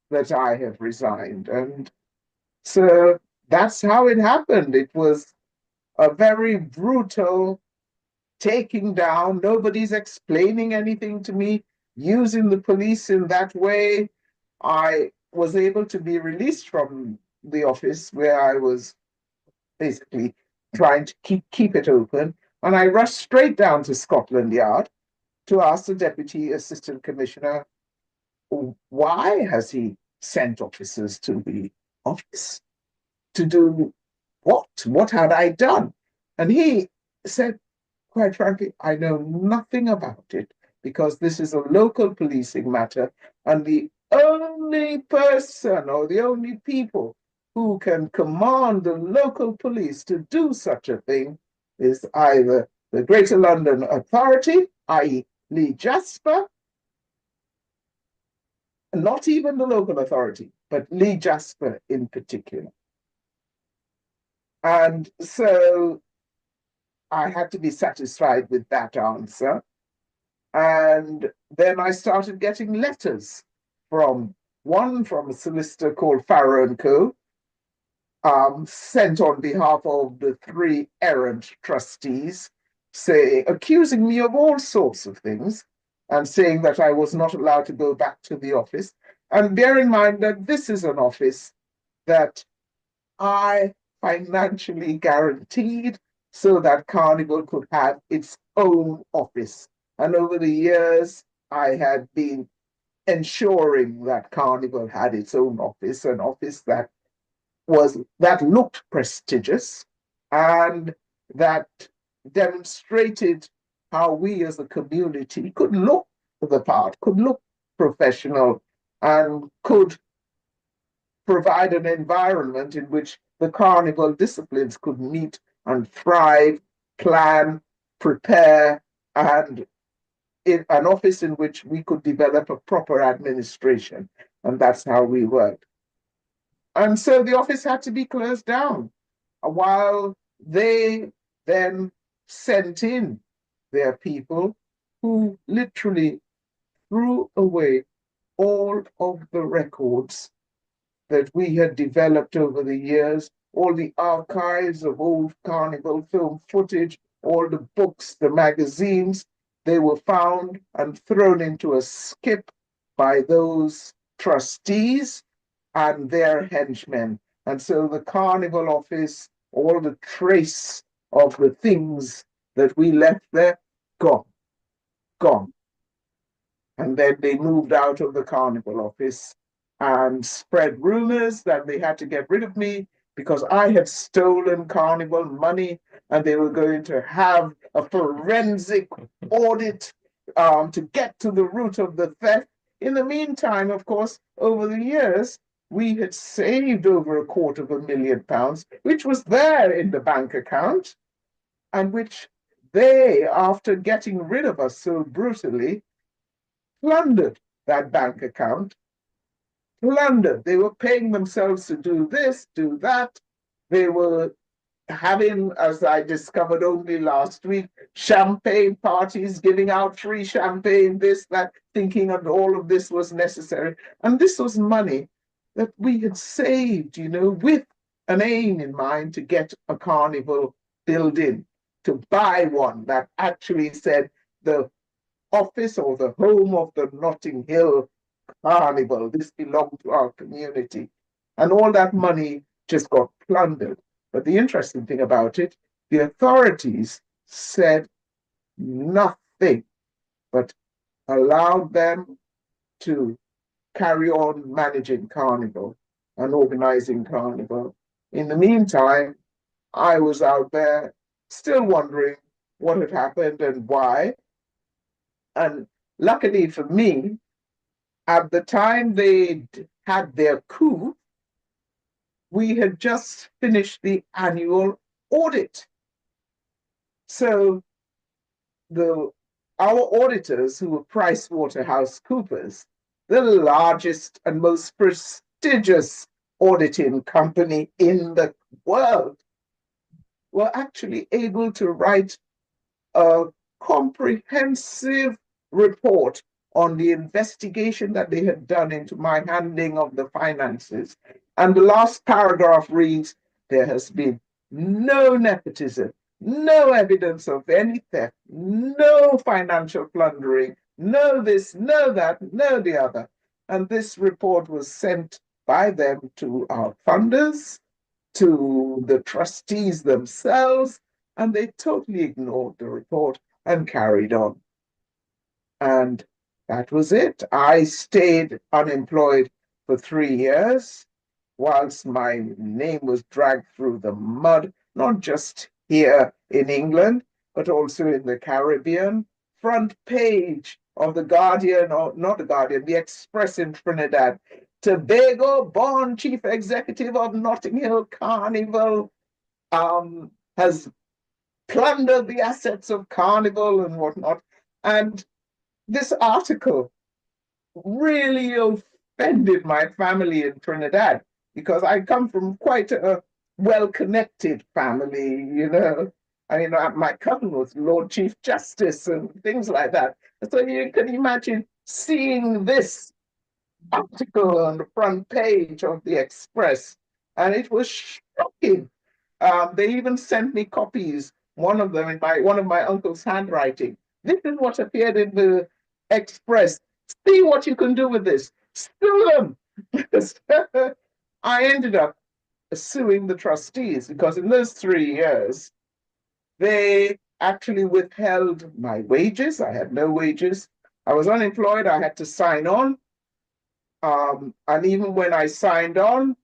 that I have resigned. And so that's how it happened. It was a very brutal taking down. Nobody's explaining anything to me, using the police in that way. I was able to be released from the office where I was basically trying to keep it open. And I rushed straight down to Scotland Yard to ask the Deputy Assistant Commissioner, why has he sent officers to the office? To do what? What had I done? And he said, quite frankly, I know nothing about it because this is a local policing matter, and the only person or the only people who can command the local police to do such a thing is either the Greater London Authority, i.e. Lee Jasper, not even the local authority, but Lee Jasper in particular. And so I had to be satisfied with that answer. And then I started getting letters from a solicitor called Farrow & Co., sent on behalf of the three errant trustees, accusing me of all sorts of things and saying that I was not allowed to go back to the office. And bear in mind that this is an office that I financially guaranteed so that Carnival could have its own office. And over the years, I had been ensuring that Carnival had its own office, an office that looked prestigious and that demonstrated how we as a community could look the part, could look professional, and could provide an environment in which the Carnival disciplines could meet and thrive, plan, prepare, and in an office in which we could develop a proper administration. And that's how we worked. And so the office had to be closed down while they then sent in their people who literally threw away all of the records that we had developed over the years, all the archives of old Carnival film footage, all the books, the magazines. They were found and thrown into a skip by those trustees and their henchmen. And so the Carnival office, all the trace of the things that we left there, gone. And then they moved out of the Carnival office and spread rumors that they had to get rid of me because I had stolen Carnival money, and they were going to have a forensic audit to get to the root of the theft. In the meantime, of course, over the years, we had saved over £250,000, which was there in the bank account, and which they, after getting rid of us so brutally, plundered that bank account, plundered. They were paying themselves to do this, do that. They were having, as I discovered only last week, champagne parties, giving out free champagne, this, that, thinking that all of this was necessary. And this was money that we had saved, with an aim in mind to get a carnival building, to buy one that actually said the office or the home of the Notting Hill Carnival. This belonged to our community. And all that money just got plundered. But the interesting thing about it, the authorities said nothing, but allowed them to carry on managing Carnival and organizing Carnival. In the meantime, I was out there still wondering what had happened and why. And luckily for me, at the time they had their coup, we had just finished the annual audit. So our auditors, who were PricewaterhouseCoopers, the largest and most prestigious auditing company in the world, were actually able to write a comprehensive report on the investigation that they had done into my handling of the finances. And the last paragraph reads, there has been no nepotism, no evidence of any theft, no financial plundering, no this, no that, no the other. And this report was sent by them to our funders, to the trustees themselves, and they totally ignored the report and carried on. And that was it. I stayed unemployed for 3 years whilst my name was dragged through the mud, not just here in England, but also in the Caribbean. Front page of the Guardian, or not the Guardian, the Express in Trinidad. Tobago born chief executive of Notting Hill Carnival has plundered the assets of Carnival and whatnot. And this article really offended my family in Trinidad, because I come from quite a well-connected family, I mean, my cousin was Lord Chief Justice and things like that. So you can imagine seeing this article on the front page of the Express, and it was shocking. They even sent me copies, one of them in one of my uncle's handwriting. This is what appeared in the Express. See what you can do with this. Sue them. I ended up suing the trustees because in those 3 years, they actually withheld my wages. I had no wages. I was unemployed. I had to sign on. And even when I signed on,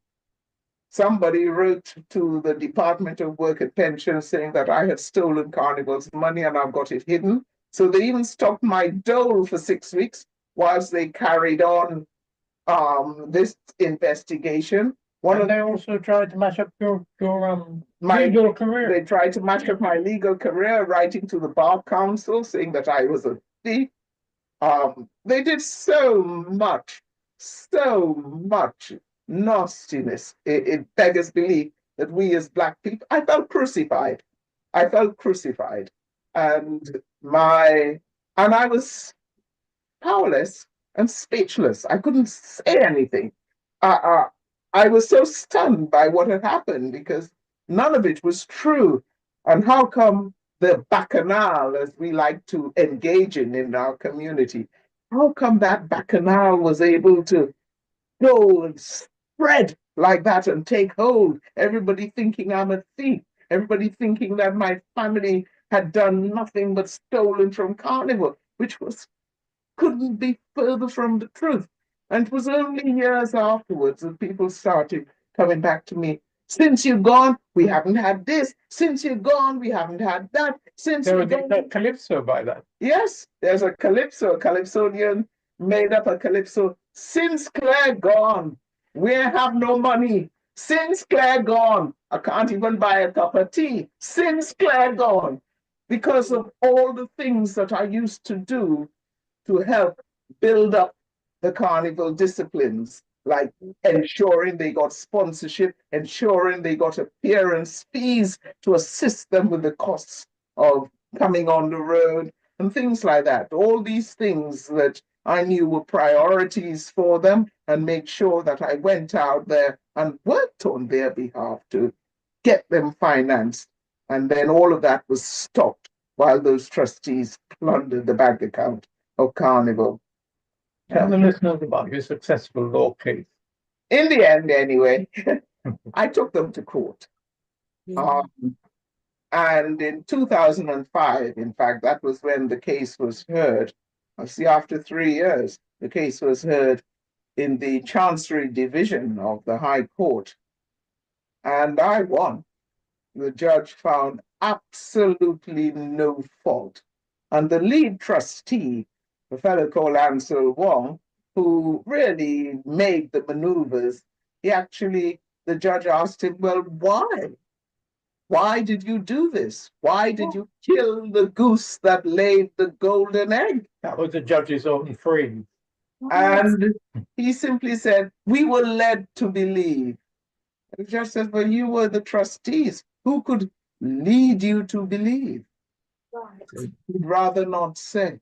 somebody wrote to the Department of Work and Pensions saying that I had stolen Carnival's money and I've got it hidden. So they even stopped my dole for 6 weeks whilst they carried on this investigation. They also tried to match up your legal career. They tried to match up my legal career, writing to the Bar Council saying that I was a thief. They did so much nastiness. It beggars belief that we as Black people, I felt crucified. And I was powerless and speechless. I couldn't say anything. I was so stunned by what had happened because none of it was true. And how come the bacchanal, as we like to engage in our community, how come that bacchanal was able to go and spread like that and take hold? Everybody thinking I'm a thief, everybody thinking that my family had done nothing but stolen from Carnival, which couldn't be further from the truth. And it was only years afterwards that people started coming back to me. Since you've gone, we haven't had this. Since you've gone, we haven't had that. Since There you've was gone. a calypso by that. Yes, there's a calypso. A calypsonian made up a calypso. Since Claire gone, we have no money. Since Claire gone, I can't even buy a cup of tea. Since Claire gone, because of all the things that I used to do to help build up the carnival disciplines, like ensuring they got sponsorship, ensuring they got appearance fees to assist them with the costs of coming on the road and things like that. All these things that I knew were priorities for them, and make sure that I went out there and worked on their behalf to get them financed. And then all of that was stopped while those trustees plundered the bank account of Carnival. Tell the listeners about your successful law case. In the end, anyway, I took them to court. Yeah. And in 2005, in fact, that was when the case was heard. I see, after 3 years, the case was heard in the Chancery Division of the High Court. And I won. The judge found absolutely no fault. And the lead trustee, a fellow called Ansel Wong, who really made the maneuvers, the judge asked him, well, why? Why did you do this? Why did you kill the goose that laid the golden egg? That was the judge's own phrase. And he simply said, we were led to believe. And the judge said, well, you were the trustees. Who could lead you to believe? Right. He'd rather not say.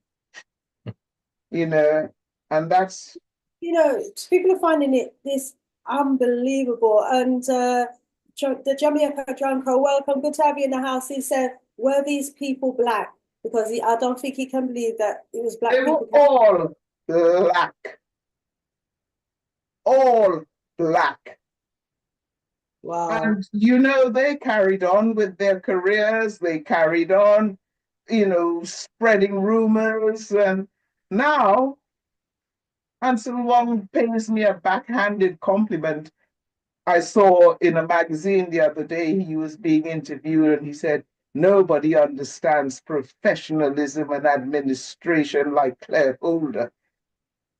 And that's. People are finding this unbelievable. And the Jamaica Drunko, welcome, good to have you in the house. He said, were these people black? Because I don't think he can believe that it was black They were people. all black. All black. Wow. And, they carried on with their careers. They carried on, spreading rumors. And now, Ansel Wong pays me a backhanded compliment. I saw in a magazine the other day, he was being interviewed, and he said, nobody understands professionalism and administration like Claire Holder.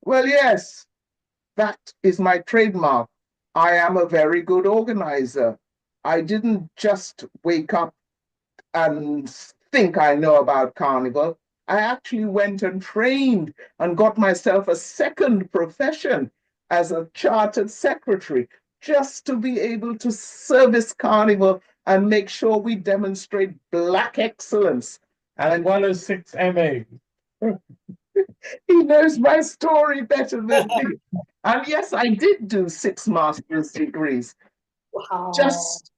Well, yes, that is my trademark. I am a very good organizer. I didn't just wake up and think I know about Carnival. I actually went and trained and got myself a second profession as a chartered secretary, just to be able to service Carnival and make sure we demonstrate Black excellence. As well as 6 MA. He knows my story better than me. And yes, I did do 6 master's degrees. Wow. Just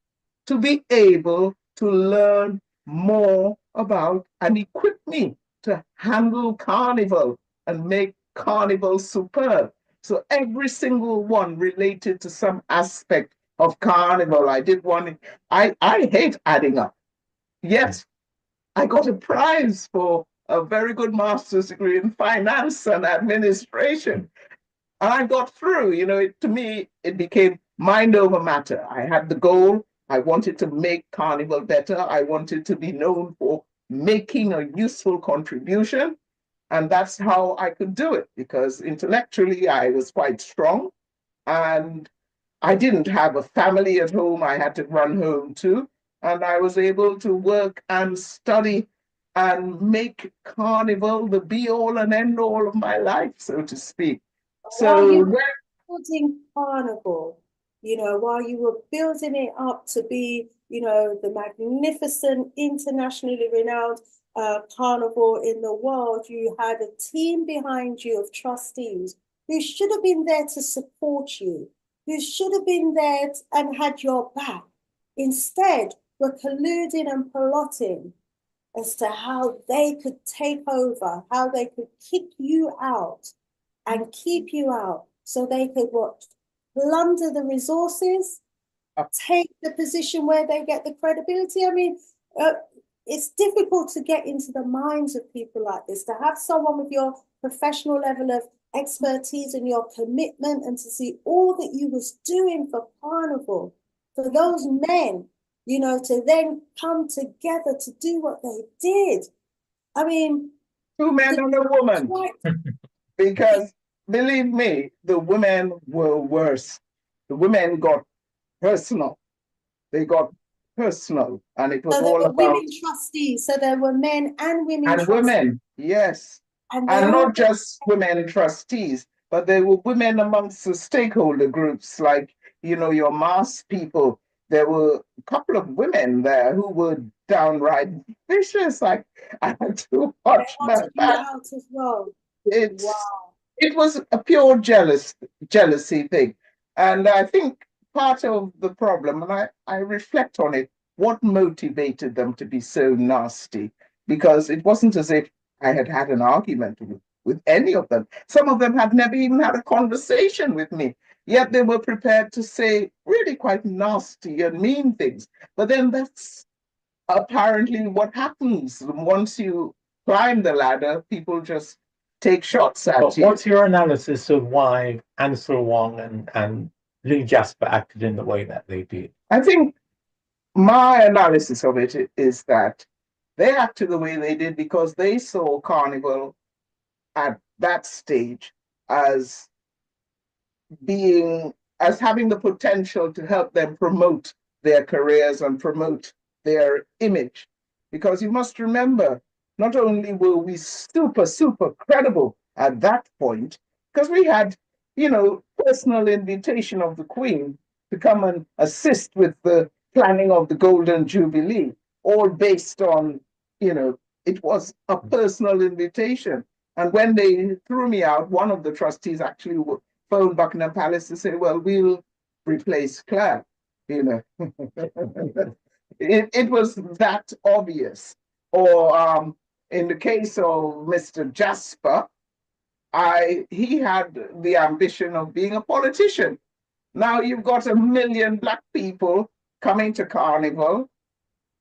to be able to learn more about and equip me to handle Carnival and make Carnival superb. So every single one related to some aspect of Carnival. I did one. I hate adding up. Yes, I got a prize for a very good master's degree in finance and administration. And I got through. To me, it became mind over matter. I had the goal. I wanted to make Carnival better. I wanted to be known for making a useful contribution. And that's how I could do it, because intellectually I was quite strong. And I didn't have a family at home I had to run home to. And I was able to work and study and make Carnival the be all and end all of my life, so to speak. While you were building Carnival, while you were building it up to be, the magnificent, internationally renowned carnival in the world, you had a team behind you of trustees who should have been there to support you, who should have been there and had your back. Instead, were colluding and plotting as to how they could take over, how they could kick you out and keep you out, so they could plunder the resources, take the position where they get the credibility. I mean, it's difficult to get into the minds of people like this, to have someone with your professional level of expertise and your commitment, and to see all that you was doing for Carnival, for those men, you know, to then come together to do what they did. I mean, Two men and a woman. quite, Because believe me, the women were worse. The women got personal. They got personal, and it was so there all were about women trustees, so there were men and women and trustees, women, yes, and they and all, not just women trustees, but there were women amongst the stakeholder groups, like your mass people. There were a couple of women there who were downright vicious. Like I had to they watch wanted you that. out as well. It's Wow. it was a pure jealousy thing. And I think part of the problem, and I reflect on it, what motivated them to be so nasty? Because it wasn't as if I had had an argument with any of them. Some of them had never even had a conversation with me, yet they were prepared to say really quite nasty and mean things. But then that's apparently what happens once you climb the ladder. People just take shots at But you. what's your analysis of why Ansel Wong and Lee Jasper acted in the way that they did? I think my analysis of it is that they acted the way they did because they saw Carnival at that stage as having the potential to help them promote their careers and promote their image. Because you must remember, not only were we super credible at that point, because we had, personal invitation of the Queen to come and assist with the planning of the Golden Jubilee, all based on, it was a personal invitation. And when they threw me out, one of the trustees actually phoned Buckingham Palace to say, well, we'll replace Claire. It was that obvious. Or in the case of Mr. Jasper, he had the ambition of being a politician. Now you've got 1 million Black people coming to Carnival,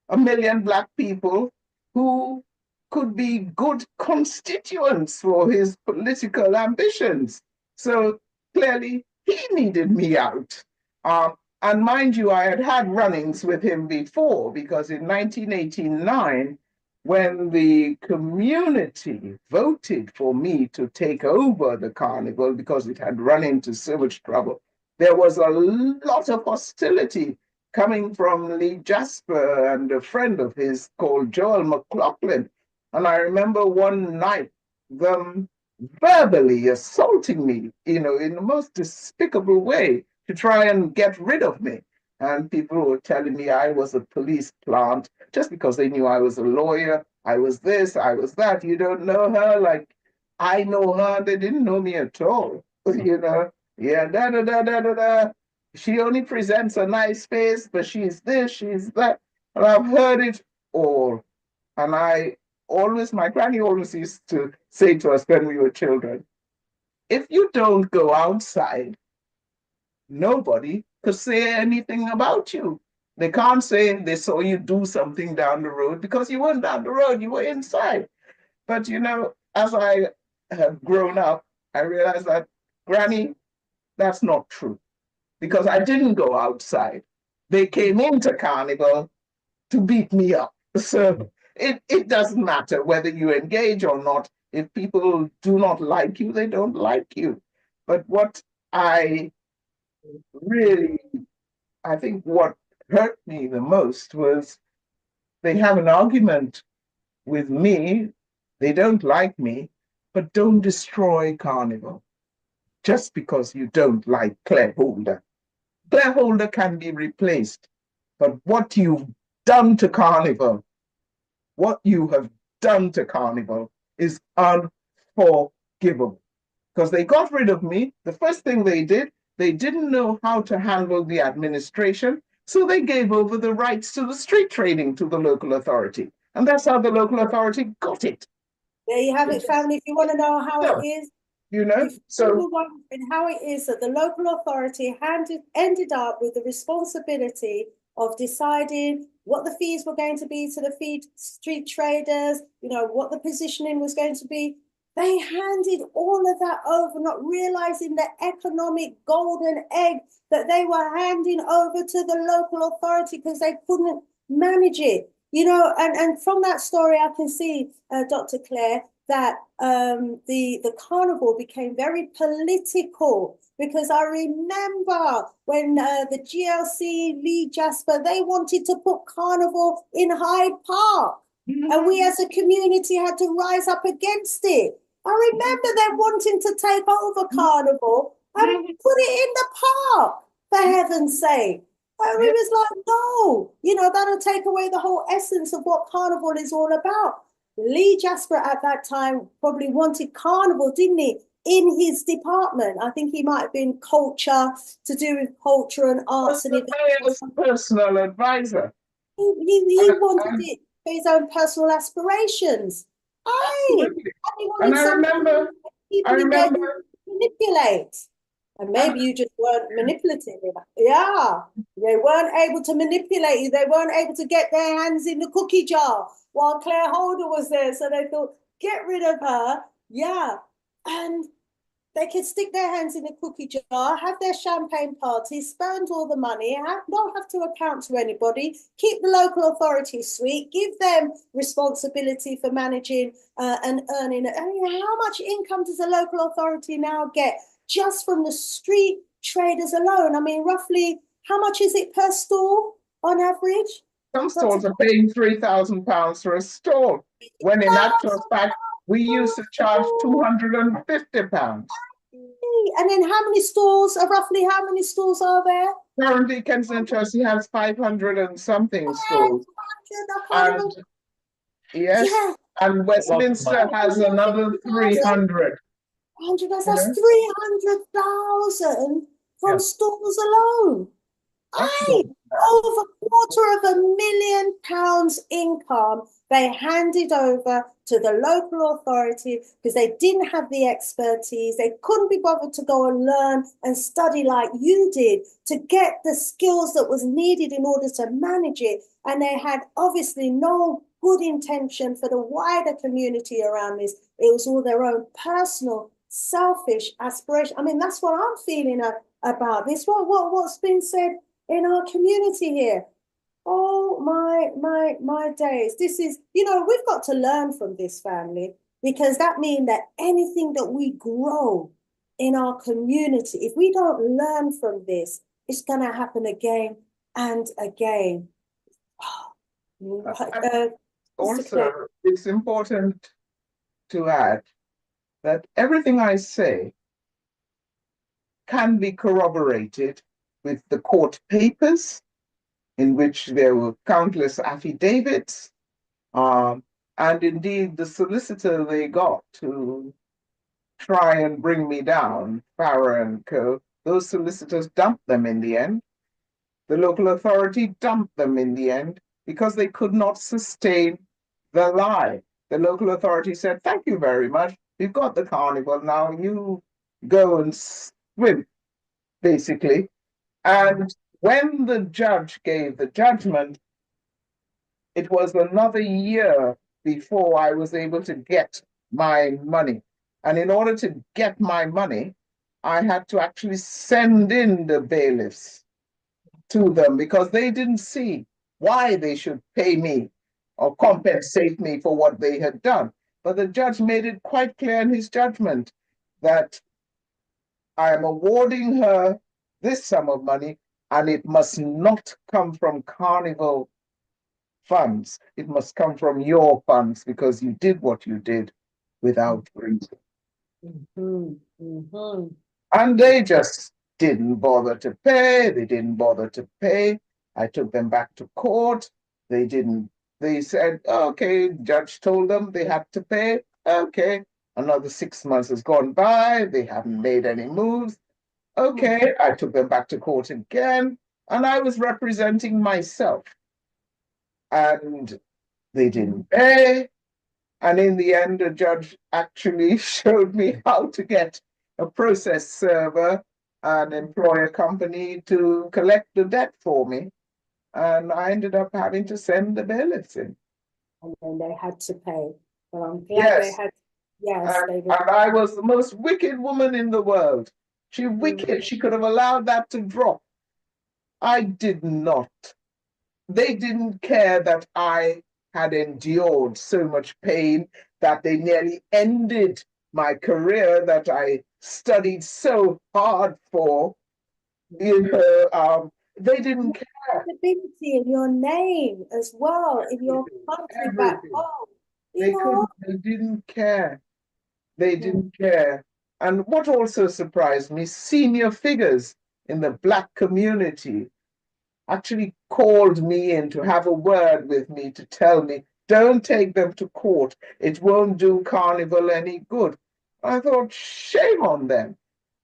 1 million Black people who could be good constituents for his political ambitions. So clearly he needed me out. And mind you, I had had run-ins with him before, because in 1989, when the community voted for me to take over the Carnival because it had run into so much trouble, there was a lot of hostility coming from Lee Jasper and a friend of his called Joel McLaughlin. And I remember one night them verbally assaulting me, in the most despicable way to try and get rid of me. And people were telling me I was a police plant just because they knew I was a lawyer. I was this, I was that. You don't know her? Like, I know her. They didn't know me at all, Yeah, da da da da da da. She only presents a nice face, but she's this, she's that. And I've heard it all. And my granny always used to say to us when we were children, if you don't go outside, nobody could say anything about you. They can't say they saw you do something down the road because you weren't down the road, you were inside. But as I have grown up, I realized that, Granny, that's not true, because I didn't go outside. They came into Carnival to beat me up. So it doesn't matter whether you engage or not. If people do not like you, they don't like you. But what I really, I think what hurt me the most was they have an argument with me. They don't like me, but don't destroy Carnival just because you don't like Claire Holder. Claire Holder can be replaced, but what you've done to Carnival, what you have done to Carnival is unforgivable. Because they got rid of me. The first thing they did, they didn't know how to handle the administration, so they gave over the rights to the street trading to the local authority. And that's how the local authority got it. There you have it, family. If you want to know how it is, So and how it is that the local authority ended up with the responsibility of deciding what the fees were going to be to the street traders, what the positioning was going to be. They handed all of that over, not realizing the economic golden egg that they were handing over to the local authority because they couldn't manage it. You know, and from that story, I can see, Dr. Claire, that the carnival became very political because I remember when the GLC, Lee Jasper, they wanted to put carnival in Hyde Park. And we as a community had to rise up against it. I remember them wanting to take over Carnival and put it in the park, for heaven's sake. And we was like, no, you know, that'll take away the whole essence of what Carnival is all about. Lee Jasper at that time probably wanted Carnival, didn't he, in his department. I think he might have been culture, to do with culture and arts. And was a personal advisor. He wanted it for his own personal aspirations. And I remember, manipulate. And maybe you just weren't manipulative enough. Yeah, they weren't able to manipulate you. They weren't able to get their hands in the cookie jar while Claire Holder was there. So they thought, get rid of her. Yeah. And they could stick their hands in a cookie jar, have their champagne party, spend all the money, not have to account to anybody, keep the local authorities sweet, give them responsibility for managing and earning. I mean, how much income does a local authority now get just from the street traders alone? I mean, roughly, how much is it per stall on average? Some stores are paying £3,000 for a stall, when in actual fact, we used to charge £250. And then how many stores, roughly how many stores are there? Currently, Kensington Chelsea has 500 and something stores. And yes, yeah. And Westminster has another 300. That's 300,000 from stores alone. Over £250,000 income they handed over to the local authority because they didn't have the expertise. They couldn't be bothered to go and learn and study like you did to get the skills that was needed in order to manage it. And they had obviously no good intention for the wider community around this. It was all their own personal, selfish aspiration. I mean, that's what I'm feeling about this. What's been said in our community here. Oh my days. This is, you know, we've got to learn from this, family, because that means that anything that we grow in our community, if we don't learn from this, it's going to happen again and again. Also, it's important to add that everything I say can be corroborated with the court papers, in which there were countless affidavits, and indeed the solicitor they got to try and bring me down, Farrer and Co., those solicitors dumped them in the end. The local authority dumped them in the end because they could not sustain the lie. The local authority said, thank you very much, we've got the carnival now, you go and swim, basically. And when the judge gave the judgment, it was another year before I was able to get my money. And in order to get my money, I had to actually send in the bailiffs to them because they didn't see why they should pay me or compensate me for what they had done. But the judge made it quite clear in his judgment that I am awarding her this sum of money, and it must not come from Carnival funds. It must come from your funds because you did what you did without reason. And they just didn't bother to pay. They didn't bother to pay. I took them back to court. They didn't. They said, okay, judge told them they had to pay. Okay, another 6 months has gone by. They haven't made any moves. Okay, I took them back to court again, and I was representing myself. And they didn't pay. And in the end, a judge actually showed me how to get a process server and employ a company to collect the debt for me. And I ended up having to send the bailiffs in. And then they had to pay. Well, I'm glad they had. Yes, they would. And I was the most wicked woman in the world. She wicked. She could have allowed that to drop. I did not. They didn't care that I had endured so much pain, that they nearly ended my career that I studied so hard for. They didn't care. Credibility in your name as well, in your country back Everything. home. You know? They didn't care. They Mm. didn't care. And what also surprised me, senior figures in the Black community actually called me in to have a word with me to tell me, don't take them to court. It won't do Carnival any good. I thought, shame on them.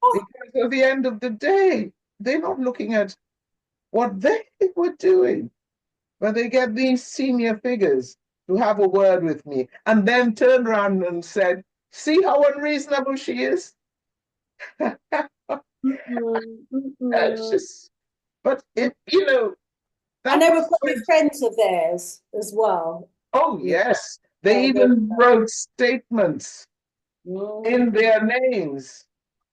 Oh, Because at the end of the day, they're not looking at what they were doing. But they get these senior figures to have a word with me and then turned around and said, see how unreasonable she is? It's just, but And that they was were probably friends of theirs as well. oh, Yeah. yes. They even wrote statements in their names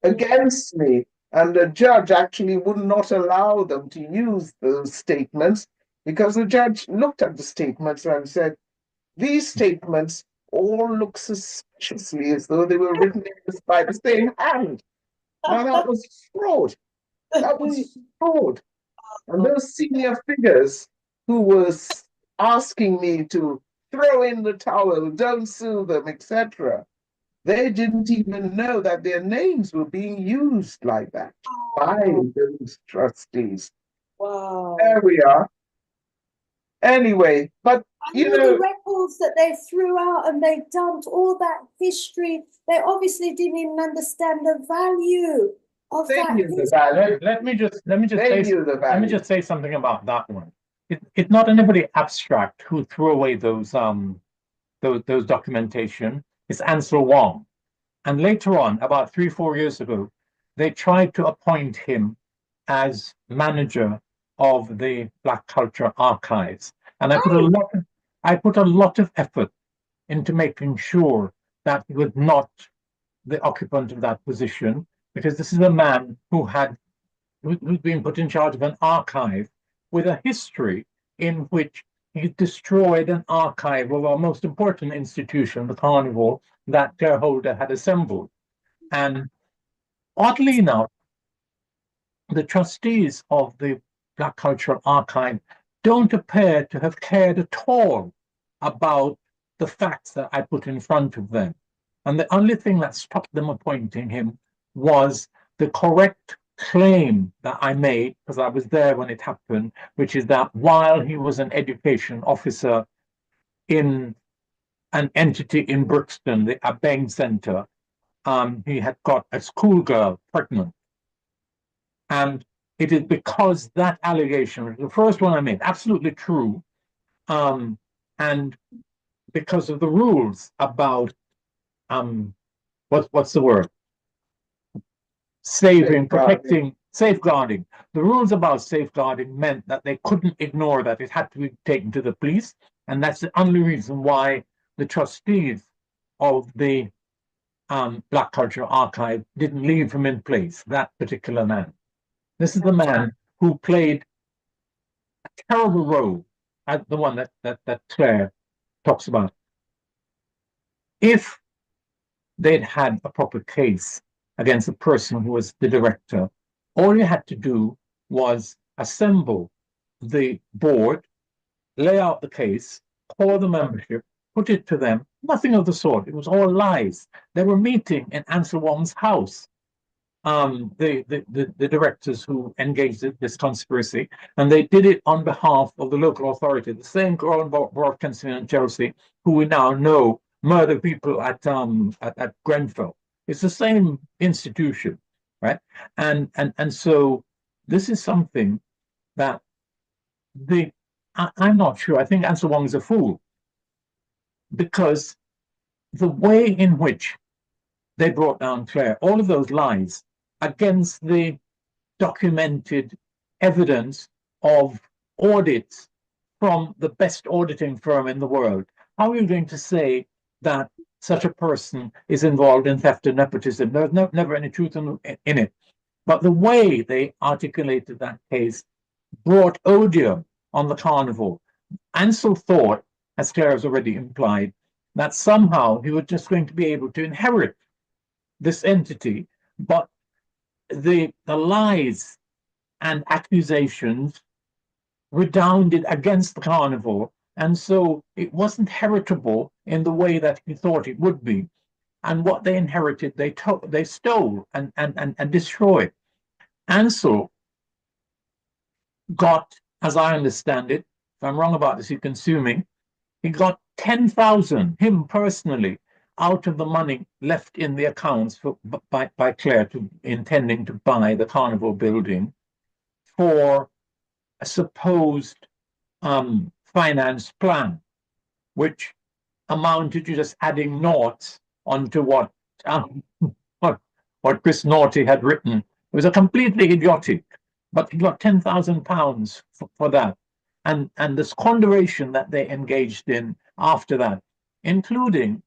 against me. And the judge actually would not allow them to use those statements because the judge looked at the statements and said, these statements all look suspiciously as though they were written by the same hand. Now, that was fraud. That was fraud. And those senior figures who was asking me to throw in the towel, don't sue them, etc., they didn't even know that their names were being used like that by those trustees. Wow. There we are. Anyway, but And all the records that they threw out and they dumped, all that history, they obviously didn't even understand the value of they that knew the history. value. Let me just They knew the let me value. just say something about that one. It's not anybody abstract who threw away those documentation. It's Ansel Wong. And later on, about 3-4 years ago, they tried to appoint him as manager of the Black Culture Archives. And I put a lot of effort into making sure that he was not the occupant of that position, because this is a man who's been put in charge of an archive with a history in which he destroyed an archive of our most important institution, the Carnival, that shareholder had assembled. And oddly enough, the trustees of the Black Cultural Archive don't appear to have cared at all about the facts that I put in front of them. And the only thing that stopped them appointing him was the correct claim that I made, because I was there when it happened, which is that while he was an education officer in an entity in Brixton, the Abeng Center, he had got a schoolgirl pregnant. And it is because that allegation, the first one I made, absolutely true, and because of the rules about what's the word? Safeguarding. The rules about safeguarding meant that they couldn't ignore that. It had to be taken to the police. And that's the only reason why the trustees of the Black Culture Archive didn't leave him in place, that particular man. This is the man who played a terrible role, as the one that Claire talks about. If they'd had a proper case against the person who was the director, all you had to do was assemble the board, lay out the case, call the membership, put it to them. Nothing of the sort. It was all lies. They were meeting in Ansel Wong's house, the directors who engaged in this conspiracy, and they did it on behalf of the local authority, the same Crown Borough of Kensington and Chelsea, who we now know murder people at Grenfell. It's the same institution, right? And so this is something that I'm not sure. I think Ansel Wong is a fool, because the way in which they brought down Claire, all of those lies against the documented evidence of audits from the best auditing firm in the world. How are you going to say that such a person is involved in theft and nepotism. There's never any truth in it. But the way they articulated that case brought odium on the carnival. Ansel thought, as Claire has already implied, that somehow he was just going to be able to inherit this entity, but the lies and accusations redounded against the carnival, and so it wasn't heritable in the way that he thought it would be. And what they inherited, they stole and destroyed. Ansel got, as I understand it, if I'm wrong about this, you can sue me, he got 10,000, him personally, out of the money left in the accounts by Claire intending to buy the carnival building for a supposed finance plan, which amounted to just adding noughts onto what Chris Naughty had written. It was a completely idiotic, but he got £10,000 for that. And the squanderation that they engaged in after that, including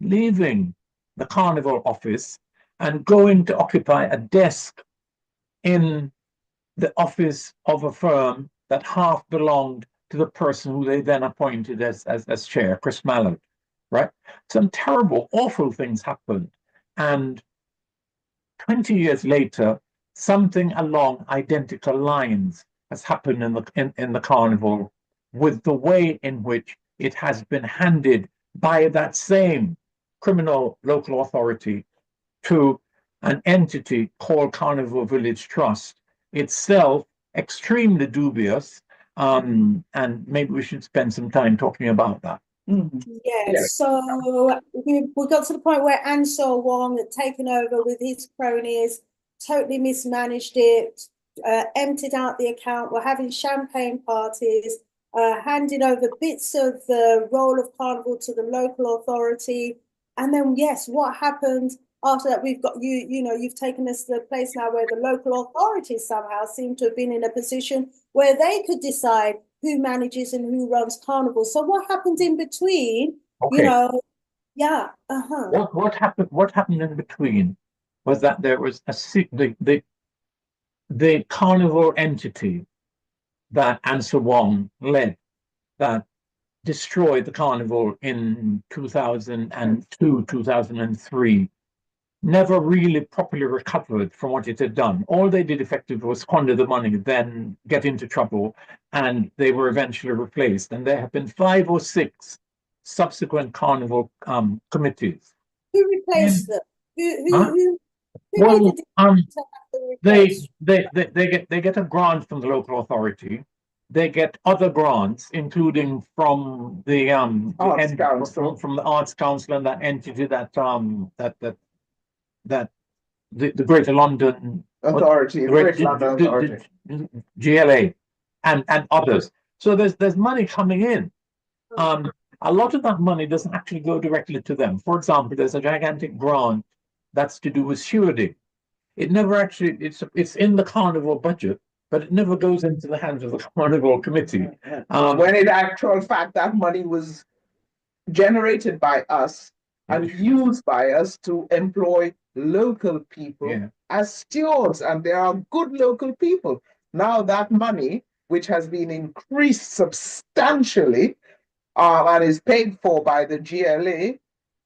leaving the carnival office and going to occupy a desk in the office of a firm that half belonged to the person who they then appointed as chair, Chris Mallard, right? Some terrible, awful things happened. And 20 years later, something along identical lines has happened in the carnival, with the way in which it has been handed by that same criminal local authority to an entity called Carnival Village Trust, itself extremely dubious, and maybe we should spend some time talking about that. Yes, so we got to the point where Ansel Wong had taken over with his cronies, totally mismanaged it, emptied out the account, were having champagne parties, handing over bits of the role of carnival to the local authority. And then, yes, what happened after that? We've got you've taken us to the place now where the local authorities somehow seem to have been in a position where they could decide who manages and who runs carnival. So what happened in between? Okay. What happened in between was that there was the carnival entity that Ansel Wong led that destroyed the carnival in 2002, 2003, never really properly recovered from what it had done. All they did effectively was squander the money, then get into trouble, and they were eventually replaced. And there have been 5 or 6 subsequent carnival committees. Who replaced them? Who well, they get a grant from the local authority. They get other grants, including from the from the Arts Council and that entity that the Greater London Authority, GLA, and others. So there's money coming in. A lot of that money doesn't actually go directly to them. For example, there's a gigantic grant that's to do with stewarding. It never actually, it's in the carnival budget, but it never goes into the hands of the carnival committee. When in actual fact, that money was generated by us and used by us to employ local people as stewards, and they are good local people. Now that money, which has been increased substantially and is paid for by the GLA,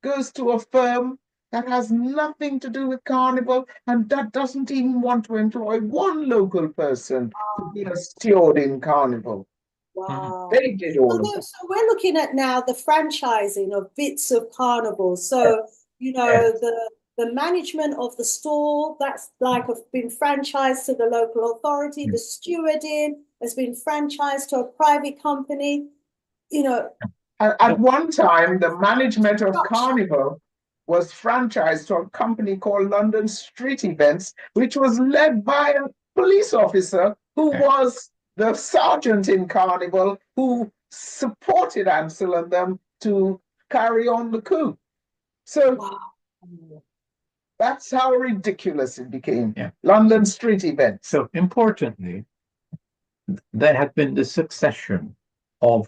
goes to a firm that has nothing to do with carnival, and that doesn't even want to employ one local person to be a steward in carnival. Wow. They did all of it. So we're looking at now the franchising of bits of carnival. So, the management of the store, that's like been franchised to the local authority. The stewarding has been franchised to a private company. At one time, the management of Carnival was franchised to a company called London Street Events, which was led by a police officer who was the sergeant in Carnival, who supported Ansel and them to carry on the coup. So that's how ridiculous it became. London Street Events. So importantly, there had been the succession of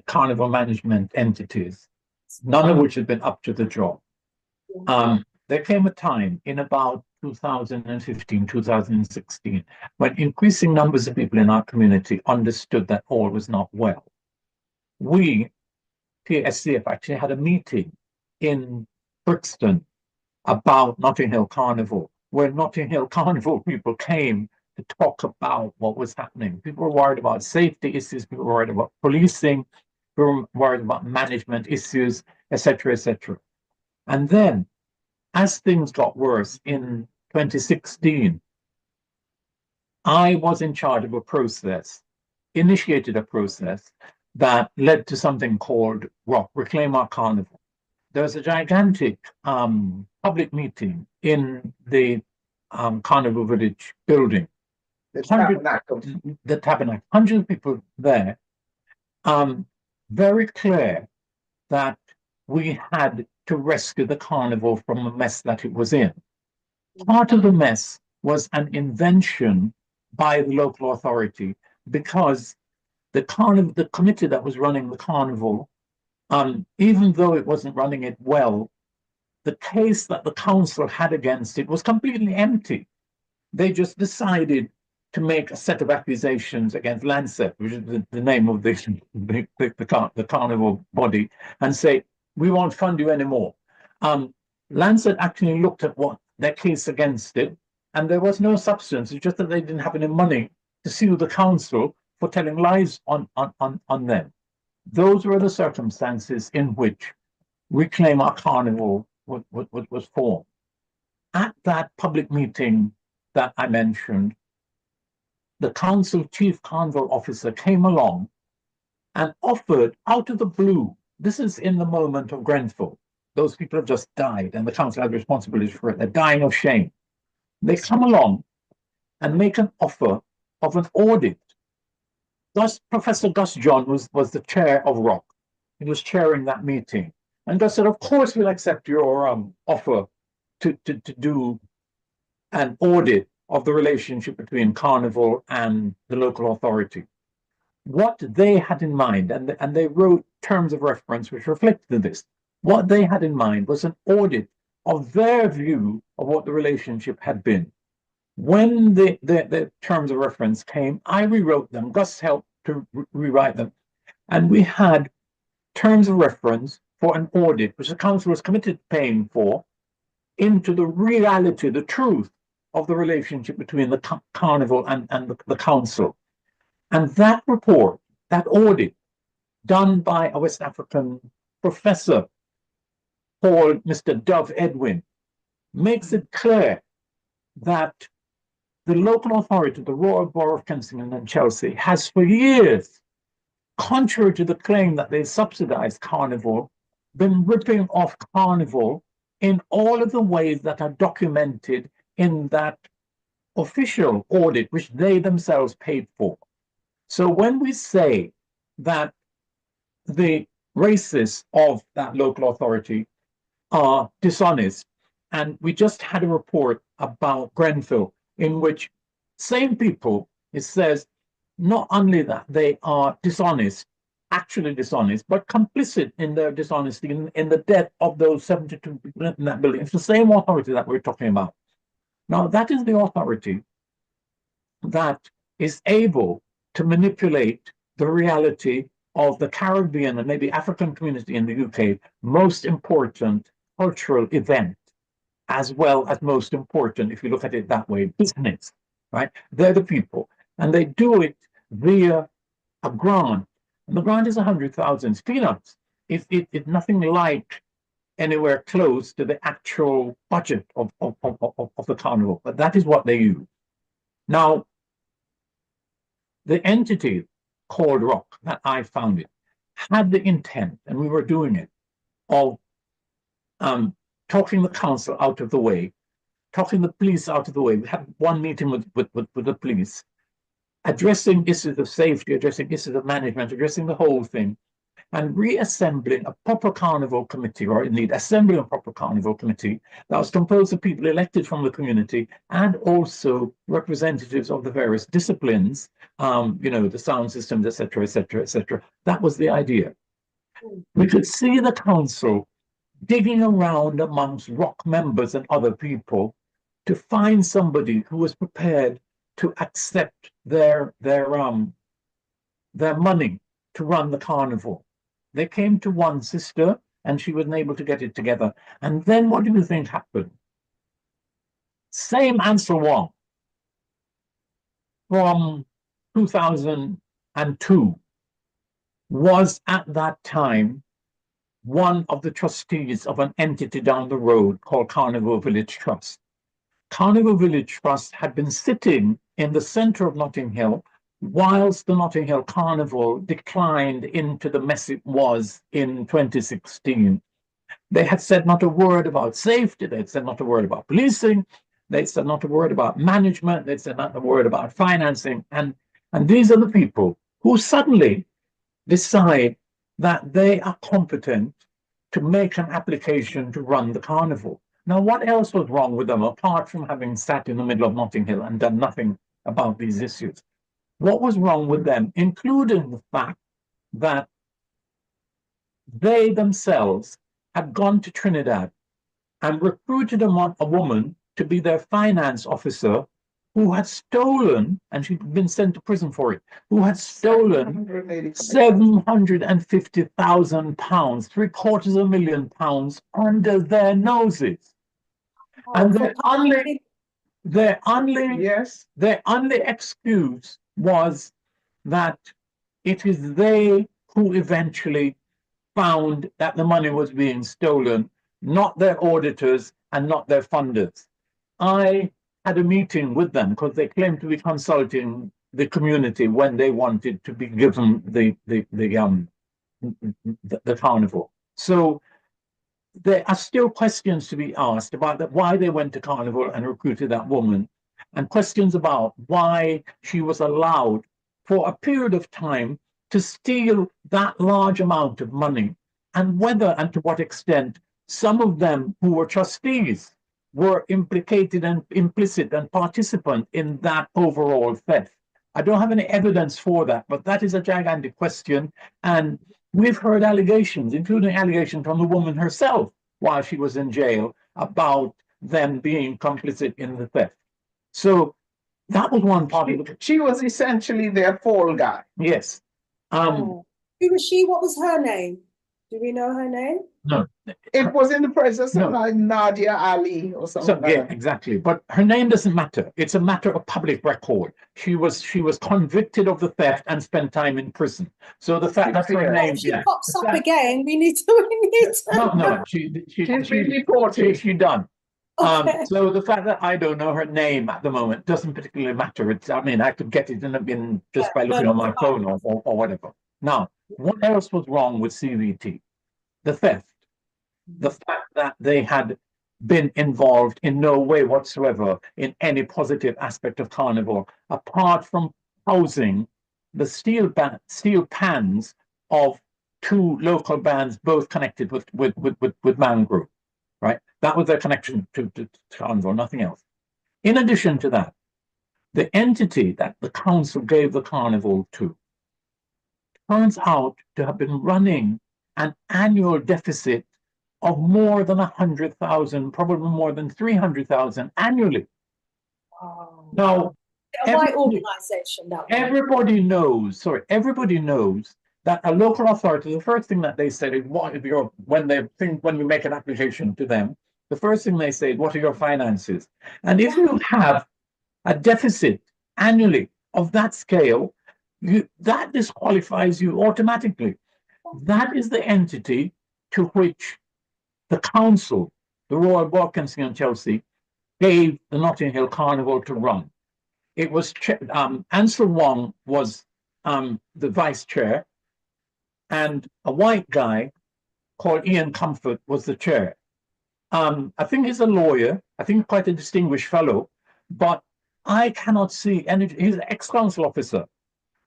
carnival management entities none of which had been up to the job. There came a time in about 2015, 2016, when increasing numbers of people in our community understood that all was not well. We, PSCF, actually had a meeting in Brixton about Notting Hill Carnival, where Notting Hill Carnival people came to talk about what was happening. People were worried about safety issues, people were worried about policing, people were worried about management issues, etc., etc. And then, as things got worse in 2016, I was in charge of a process, initiated a process that led to something called ROC, Reclaim Our Carnival. There was a gigantic public meeting in the Carnival Village building. The tabernacle. The tabernacle. Hundreds of people there. Very clear that we had to rescue the carnival from the mess that it was in. Part of the mess was an invention by the local authority, because the committee that was running the carnival, even though it wasn't running it well, the case that the council had against it was completely empty. They just decided to make a set of accusations against Lancet, which is the name of the carnival body, and say, we won't fund you anymore. Lancet actually looked at what their case against it, and there was no substance. It's just that they didn't have any money to sue the council for telling lies on them. Those were the circumstances in which Reclaim Our Carnival was formed. At that public meeting that I mentioned, the council chief carnival officer came along and offered, out of the blue, this is in the moment of Grenfell, those people have just died and the council had responsibility for it, they're dying of shame. They come along and make an offer of an audit. Professor Gus John was the chair of ROC. He was chairing that meeting. And Gus said, of course we'll accept your offer to do an audit of the relationship between Carnival and the local authority. What they had in mind, and they wrote terms of reference which reflected this, what they had in mind was an audit of their view of what the relationship had been. When the terms of reference came, I rewrote them. Gus helped to rewrite them. And we had terms of reference for an audit, which the council was committed to paying for, into the reality, the truth of the relationship between the carnival and the council. And that report, that audit, done by a West African professor called Mr. Dove Edwin, makes it clear that the local authority, the Royal Borough of Kensington and Chelsea, has for years, contrary to the claim that they subsidized Carnival, been ripping off Carnival in all of the ways that are documented in that official audit, which they themselves paid for. So when we say that the racists of that local authority are dishonest, and we just had a report about Grenfell in which same people, it says not only that they are dishonest, actually dishonest, but complicit in their dishonesty in the death of those 72 people in that building. It's the same authority that we're talking about. Now, that is the authority that is able to manipulate the reality of the Caribbean and maybe African community in the UK, most important cultural event, as well as most important, if you look at it that way, business, right? They're the people. And they do it via a grant. And the grant is 100,000 peanuts. It's nothing like anywhere close to the actual budget of the carnival, but that is what they use. Now, the entity called ROC that I founded had the intent, and we were doing it, of talking the council out of the way, talking the police out of the way. We had one meeting with the police, addressing issues of safety, addressing issues of management, addressing the whole thing, and reassembling a proper carnival committee, or indeed assembling a proper carnival committee that was composed of people elected from the community and also representatives of the various disciplines, the sound systems, etc., etc., etc. That was the idea. We could see the council digging around amongst rock members and other people to find somebody who was prepared to accept their money to run the carnival. They came to one sister and she wasn't able to get it together. And then what do you think happened? Same answer one from 2002 was at that time one of the trustees of an entity down the road called Carnival Village Trust. Carnival Village Trust had been sitting in the center of Notting Hill whilst the Notting Hill Carnival declined into the mess it was in 2016. They had said not a word about safety, they'd said not a word about policing, they'd said not a word about management, they'd said not a word about financing. And these are the people who suddenly decide that they are competent to make an application to run the carnival. Now, what else was wrong with them apart from having sat in the middle of Notting Hill and done nothing about these issues? What was wrong with them, including the fact that they themselves had gone to Trinidad and recruited a woman to be their finance officer who had stolen, and she'd been sent to prison for it, who had stolen £750,000, £750,000 under their noses. And their only excuse was that it is they who eventually found that the money was being stolen, not their auditors and not their funders. I had a meeting with them because they claimed to be consulting the community when they wanted to be given the carnival. So there are still questions to be asked about why they went to carnival and recruited that woman, and questions about why she was allowed for a period of time to steal that large amount of money, and whether and to what extent some of them who were trustees were implicated and implicit and participant in that overall theft. I don't have any evidence for that, but that is a gigantic question. And we've heard allegations, including allegations from the woman herself while she was in jail, about them being complicit in the theft. So that was one part of it. She was essentially their fall guy. Yes. Who was she? What was her name? Do we know her name? No. It was in the presence of like Nadia Ali or something. Yeah, exactly. But her name doesn't matter. It's a matter of public record. She was convicted of the theft and spent time in prison. So the fact that her name, if she pops up again, we need to. No, she's been reported. She's done. Okay. So the fact that I don't know her name at the moment doesn't particularly matter. I mean, I could get it in just by looking on my phone or whatever. Now, what else was wrong with CVT? The theft. The fact that they had been involved in no way whatsoever in any positive aspect of Carnival, apart from housing the steel pans of two local bands, both connected with Mangrove, right? That was their connection to Carnival, nothing else. In addition to that, the entity that the council gave the Carnival to turns out to have been running an annual deficit of more than 100,000, probably more than 300,000 annually. Wow. Now, organization. Everybody knows that a local authority, the first thing that they said is, when we make an application to them, the first thing they say is, what are your finances? And if you have a deficit annually of that scale, that disqualifies you automatically. That is the entity to which the council, the Royal Barkensey and Chelsea, gave the Notting Hill Carnival to run. It was Ansel Wong was the vice chair, and a white guy called Ian Comfort was the chair. I think he's a lawyer. I think quite a distinguished fellow, but I cannot see any. He's an ex-council officer,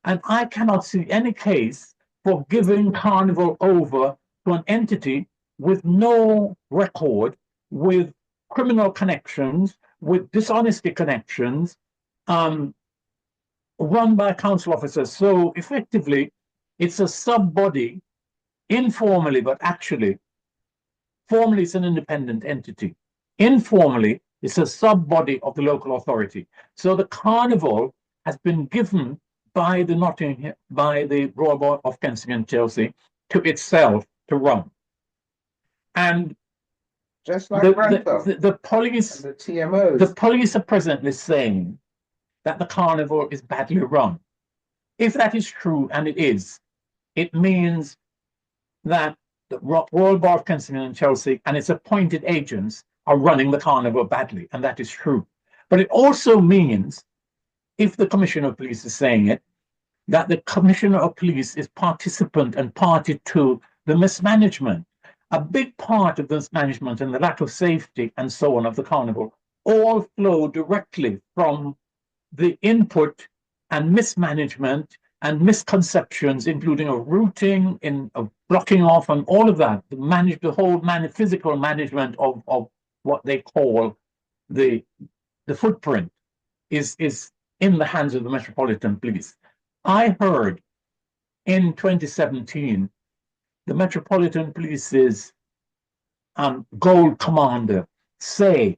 and I cannot see any case for giving Carnival over to an entity with no record, with criminal connections, with dishonesty connections, run by council officers. So effectively, it's a sub-body informally, but actually, formally it's an independent entity. Informally, it's a sub-body of the local authority. So the carnival has been given by the Royal Board of Kensington Chelsea to itself to run. And just like the police, the TMOs. The police are presently saying that the carnival is badly run. If that is true, and it is, it means that the Royal Board of Kensington and Chelsea and its appointed agents are running the carnival badly, and that is true. But it also means, if the Commissioner of Police is saying it, that the Commissioner of Police is participant and party to the mismanagement. A big part of this management and the lack of safety and so on of the carnival all flow directly from the input and mismanagement and misconceptions, including of routing, of blocking off, and all of that. The whole physical management of what they call the footprint is in the hands of the Metropolitan Police. I heard in 2017 the Metropolitan Police's gold commander say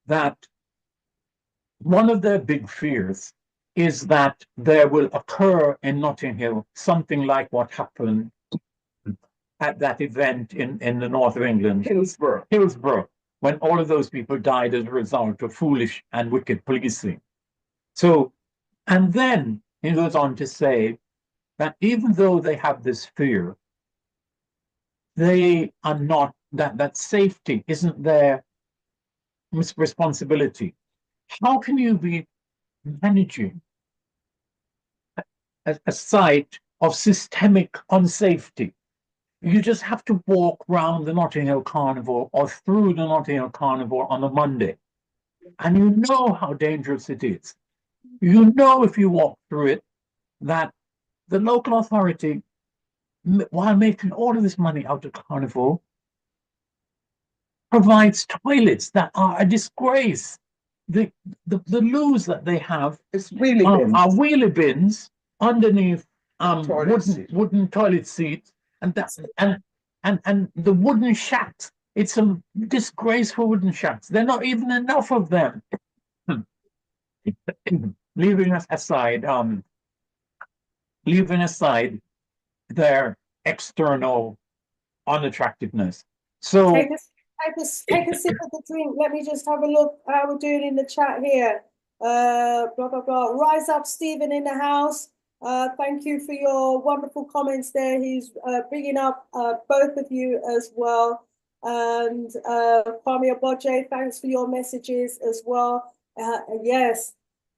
that one of their big fears is that there will occur in Notting Hill something like what happened at that event in the north of England, Hillsborough, when all of those people died as a result of foolish and wicked policing. So, and then he goes on to say that even though they have this fear, they are not, that safety isn't their responsibility. How can you be managing a site of systemic unsafety? You just have to walk round the Notting Hill Carnival or through the Notting Hill Carnival on a Monday, and you know how dangerous it is. You know, if you walk through it, that the local authority, while making all of this money out of Carnival, provides toilets that are a disgrace. The loos that they have are wheelie bins underneath wooden toilet seats, and the wooden shacks. It's a disgrace for wooden shacks. There are not even enough of them. Leaving aside their external unattractiveness. So take a sip of the drink. Let me just have a look how we're doing in the chat here. Blah blah blah. Rise up, Stephen in the house. Thank you for your wonderful comments there. He's bringing up both of you as well. And Kwame Oboje, thanks for your messages as well. Yes,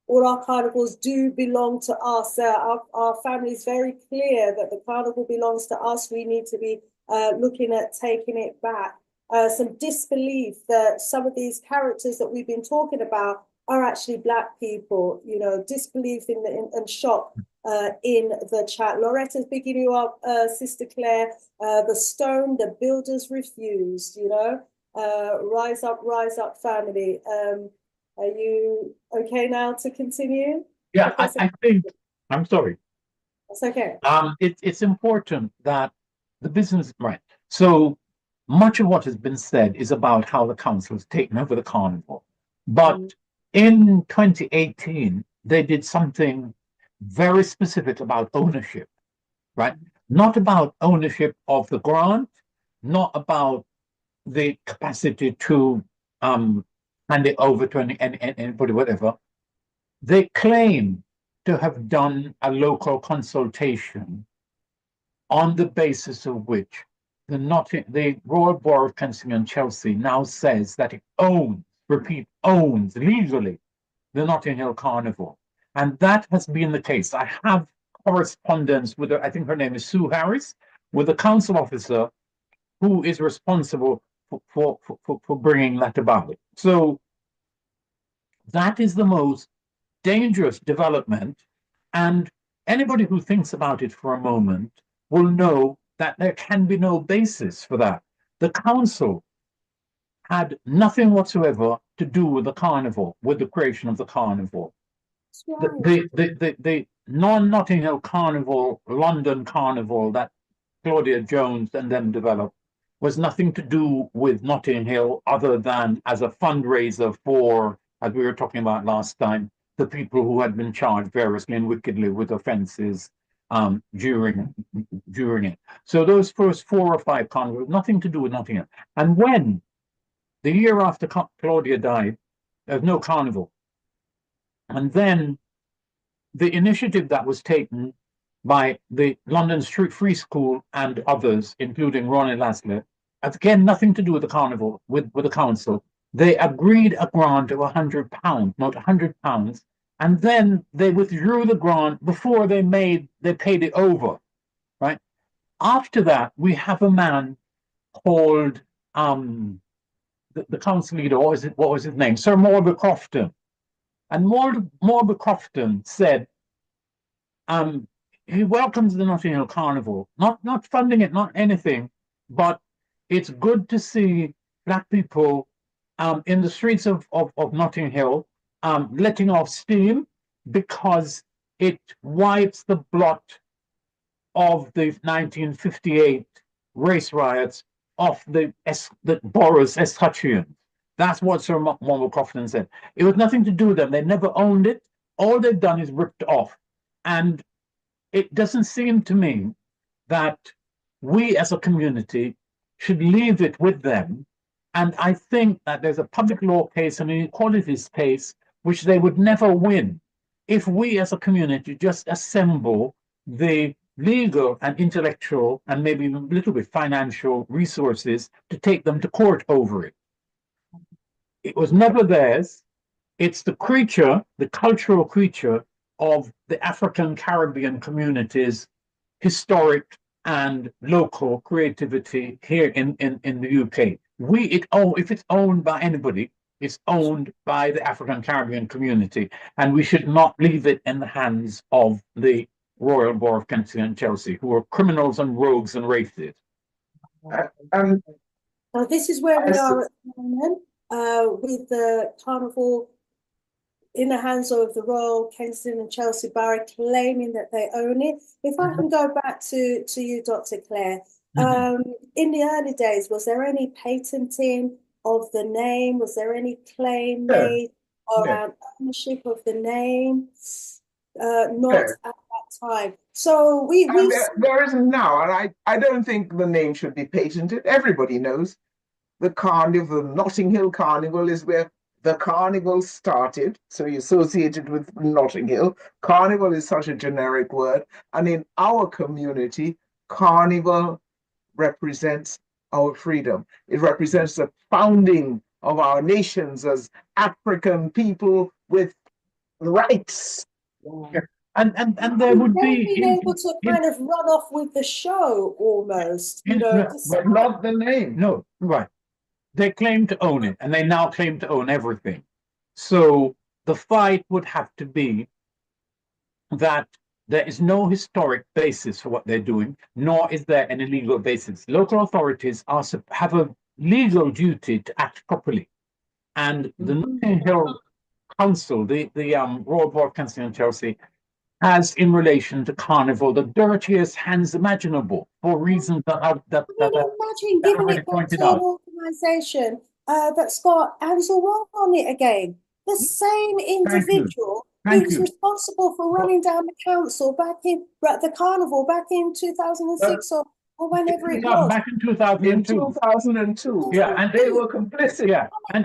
all our carnivals do belong to us. Our family is very clear that the carnival belongs to us. We need to be looking at taking it back. Some disbelief that some of these characters that we've been talking about are actually Black people, you know, disbelief and shock in the chat. Loretta's picking you up, Sister Claire. The stone, the builders refused, you know. Rise up, family. Are you okay now to continue? Yeah, I think, I'm sorry. That's okay. It's important that the business, right. So much of what has been said is about how the council has taken over the carnival. But in 2018, they did something very specific about ownership, right? Not about ownership of the grant, not about the capacity to hand it over to anybody, whatever. They claim to have done a local consultation on the basis of which the Royal Borough of Kensington and Chelsea now says that it owns legally the Notting Hill Carnival. And that has been the case. I have correspondence with I think her name is Sue Harris, with a council officer who is responsible for bringing that about. So that is the most dangerous development. And anybody who thinks about it for a moment will know that there can be no basis for that. The council had nothing whatsoever to do with the carnival, with the creation of the carnival. Right. The non-Notting Hill Carnival, London Carnival, that Claudia Jones and them developed was nothing to do with Notting Hill other than as a fundraiser for, as we were talking about last time, the people who had been charged variously and wickedly with offences during it. So those first 4 or 5 carnivals, nothing to do with Notting Hill. And when the year after Claudia died, there's no carnival. And then the initiative that was taken by the London Street Free School and others, including Ronnie Lasler, again, nothing to do with the carnival, with the council. They agreed a grant of £100, not £100, and then they withdrew the grant before they paid it over, right? After that, we have a man called the council leader. What was his name? Sir Morby Crofton. And Morby Crofton said, he welcomes the Notting Hill Carnival, not funding it, not anything, but it's good to see Black people in the streets of Notting Hill letting off steam, because it wipes the blot of the 1958 race riots off the borough's escutcheons. That's what Sir Morby Crofton said. It was nothing to do with them. They never owned it. All they've done is ripped off. And it doesn't seem to me that we as a community should leave it with them. And I think that there's a public law case and an inequalities case which they would never win if we as a community just assemble the legal and intellectual and maybe a little bit financial resources to take them to court over it. It was never theirs. It's the creature, the cultural creature of the African Caribbean communities' historic and local creativity here in the UK. If it's owned by anybody, it's owned by the African Caribbean community, and we should not leave it in the hands of the Royal Borough of Kensington and Chelsea, who are criminals and rogues and racists. So this is where we are at the moment, with the carnival in the hands of the Royal Kensington and Chelsea Borough, claiming that they own it. If I can go back to you, Dr. Claire, in the early days, was there any patenting of the name? Was there any claim made around ownership of the name? Not at that time. So there isn't now, and I don't think the name should be patented. Everybody knows the carnival, the Notting Hill Carnival, is where the carnival started, so you associate it with Notting Hill. Carnival is such a generic word, and in our community, carnival represents our freedom. It represents the founding of our nations as African people with rights. And there would be being able to kind of run off with the show almost, but not the name. No, right. They claim to own it, and they now claim to own everything. So the fight would have to be that there is no historic basis for what they're doing, nor is there any legal basis. Local authorities have a legal duty to act properly. And the Notting Hill Council, the Royal Board of Kensington and Chelsea, has, in relation to Carnival, the dirtiest hands imaginable for reasons that imagine giving it back to an organisation that's got Ansel Wong on it again. The same individual who's responsible for running down the council the carnival back in 2006 or whenever it was. Back in 2002. In 2002. Yeah, and they were complicit. Yeah, and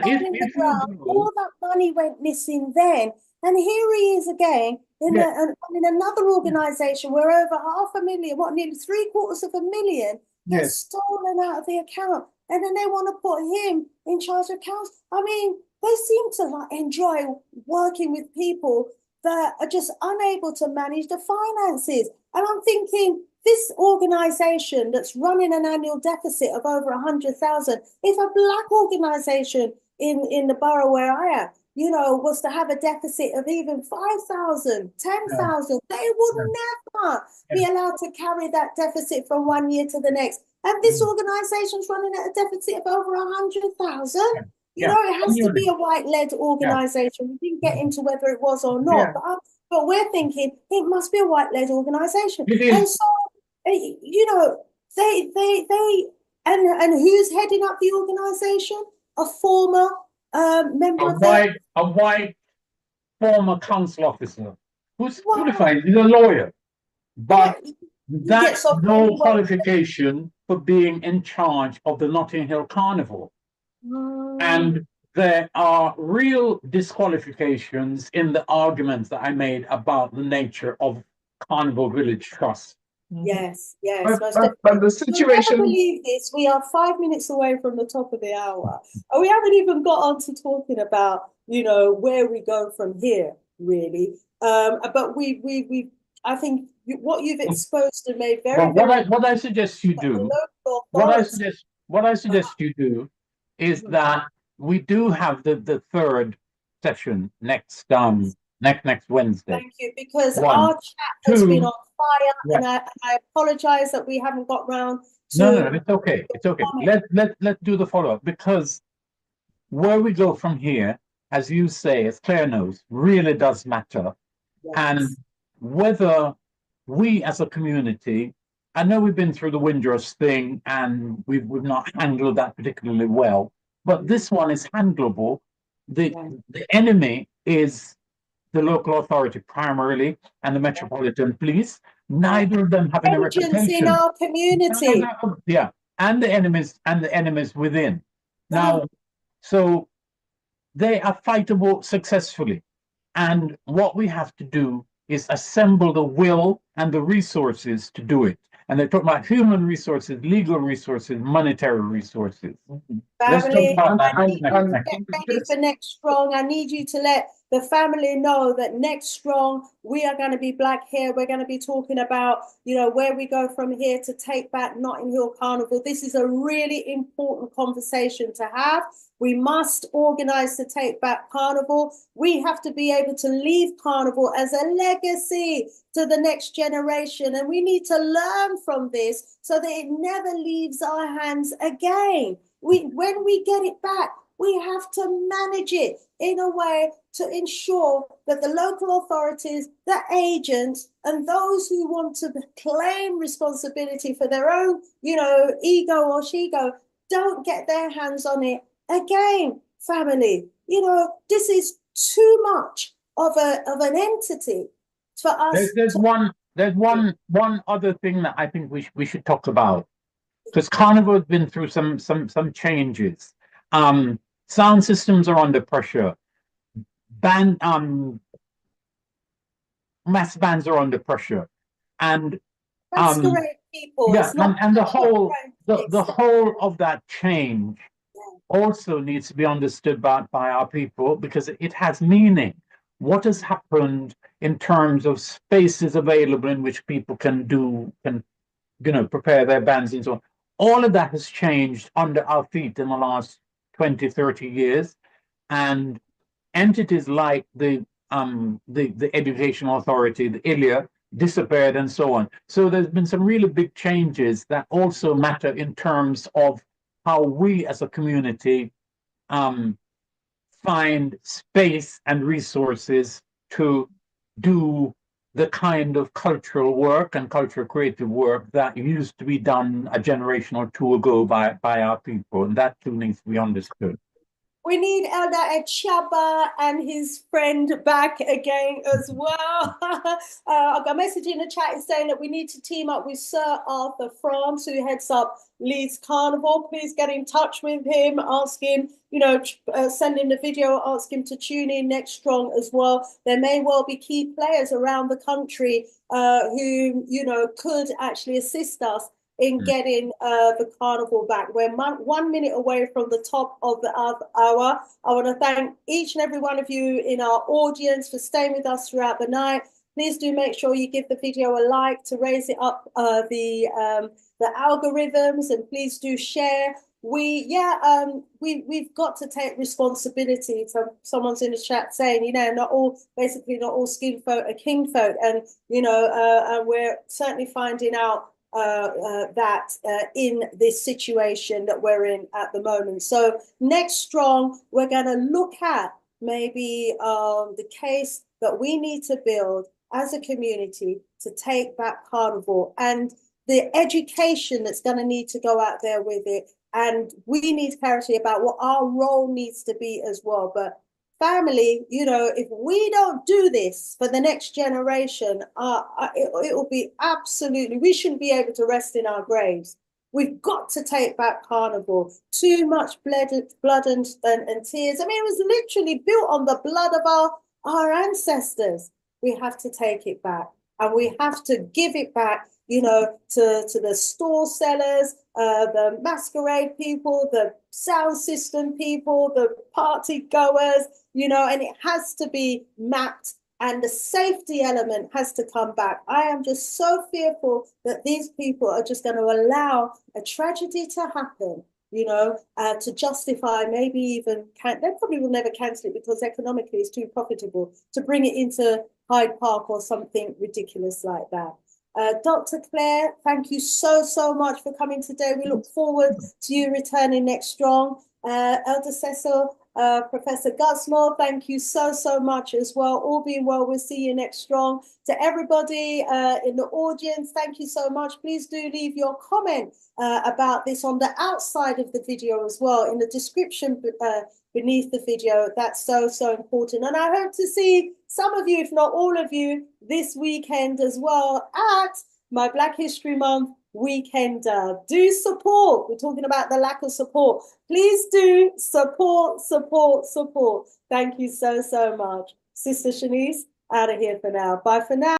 all that money went missing then. And here he is again in another organisation where over $500,000, nearly $750,000 gets stolen out of the account. And then they want to put him in charge of council. I mean, they seem to enjoy working with people that are just unable to manage the finances. And I'm thinking, this organisation that's running an annual deficit of over 100,000, if a Black organisation in the borough where I am, was to have a deficit of even 5,000, 10,000, they would never be allowed to carry that deficit from one year to the next. And this organisation's running at a deficit of over 100,000. It has to be a white-led organisation. We didn't get into whether it was or not, but we're thinking it must be a white-led organisation. And so, And who's heading up the organization? A former member of the A white former council officer who's wow. qualified, he's a lawyer, but Yes, that's of no course. qualification for being in charge of the Notting Hill Carnival. And there are real disqualifications in the arguments that I made about the nature of Carnival Village Trust. Yes, yes, But, most but, definitely. but the You'll never situation, believe this. We are 5 minutes away from the top of the hour. And we haven't even got on to talking about, where we go from here, really. But I think what you've exposed and made very, Well, very what I suggest you that the do, local what I authorities. suggest, what I suggest you do is that we do have the third session next Wednesday. Thank you, because One, our chat has been two, on fire, yeah. and I apologize that we haven't got round No, to it's okay. It's okay. Let's do the follow-up, because where we go from here, as you say, as Claire knows, really does matter. yes. And whether we as a community, I know we've been through the Windrush thing and we've not handled that particularly well, but this one is handleable. The enemy is the local authority primarily and the Metropolitan Police. Neither of them have any Agents in reputation. our community. Yeah, and the enemies within. Now, so they are fightable successfully. And what we have to do is assemble the will and the resources to do it. And they're talking about human resources, legal resources, monetary resources. Let's talk Family, about that. I need you to get ready for Next Strong. I need you to let the family know that Next Strong, we are going to be black here. We're going to be talking about, where we go from here to take back Notting Hill Carnival. This is a really important conversation to have. We must organize to take back Carnival. We have to be able to leave Carnival as a legacy to the next generation. And we need to learn from this so that it never leaves our hands again. When we get it back, we have to manage it in a way to ensure that the local authorities, the agents, and those who want to claim responsibility for their own, ego or shego, don't get their hands on it again. Family, this is too much of an entity for us. There's one other thing that I think we should talk about, because Carnival has been through some changes. Sound systems are under pressure. Mass bands are under pressure, and masquerade people. yeah, and the whole of that change also needs to be understood by our people, because it has meaning. What has happened in terms of spaces available in which people can prepare their bands and so on. All of that has changed under our feet in the last 20, 30 years. And entities like the Educational Authority, the ILIA, disappeared and so on. So there's been some really big changes that also matter in terms of how we as a community find space and resources to do the kind of cultural work and cultural creative work that used to be done a generation or two ago by our people. And that too needs to be understood. We need Ldr Ujamma and his friend back again as well. I've got a message in the chat saying that we need to team up with Sir Arthur France, who heads up Leeds Carnival. Please get in touch with him, ask him, send him the video, ask him to tune in Next Strong as well. There may well be key players around the country who, could actually assist us in getting the carnival back. We're 1 minute away from the top of the hour. I want to thank each and every one of you in our audience for staying with us throughout the night. Please do make sure you give the video a like to raise it up the algorithms, and please do share. We've got to take responsibility. So someone's in the chat saying, not all skin folk are king folk, and and we're certainly finding out that in this situation that we're in at the moment. So Next Strong, we're going to look at maybe the case that we need to build as a community to take back Carnival. And the education that's going to need to go out there with it. And we need clarity about what our role needs to be as well. But family, you know, if we don't do this for the next generation, it will be absolutely, we shouldn't be able to rest in our graves. We've got to take back Carnival. Too much blood and tears. I mean, it was literally built on the blood of our ancestors. We have to take it back, and we have to give it back, you know, to the store sellers, the masquerade people, the sound system people, the party goers, you know, and it has to be mapped, and the safety element has to come back. I am just so fearful that these people are just going to allow a tragedy to happen, you know, to justify, maybe even, they probably will never cancel it because economically it's too profitable to bring it into Hyde Park or something ridiculous like that. Dr. Claire, thank you so much for coming today. We look forward to you returning next strong. Elder Cecil, Professor Gutsmore, thank you so much as well. All being well, we'll see you next strong. To everybody in the audience, thank you so much. Please do leave your comment about this on the outside of the video as well, in the description beneath the video. That's so important. And I hope to see some of you, if not all of you, this weekend as well at my Black History Month weekend. Do support. We're talking about the lack of support. Please do support. Thank you so much. Sister Shanice, out of here for now. Bye for now.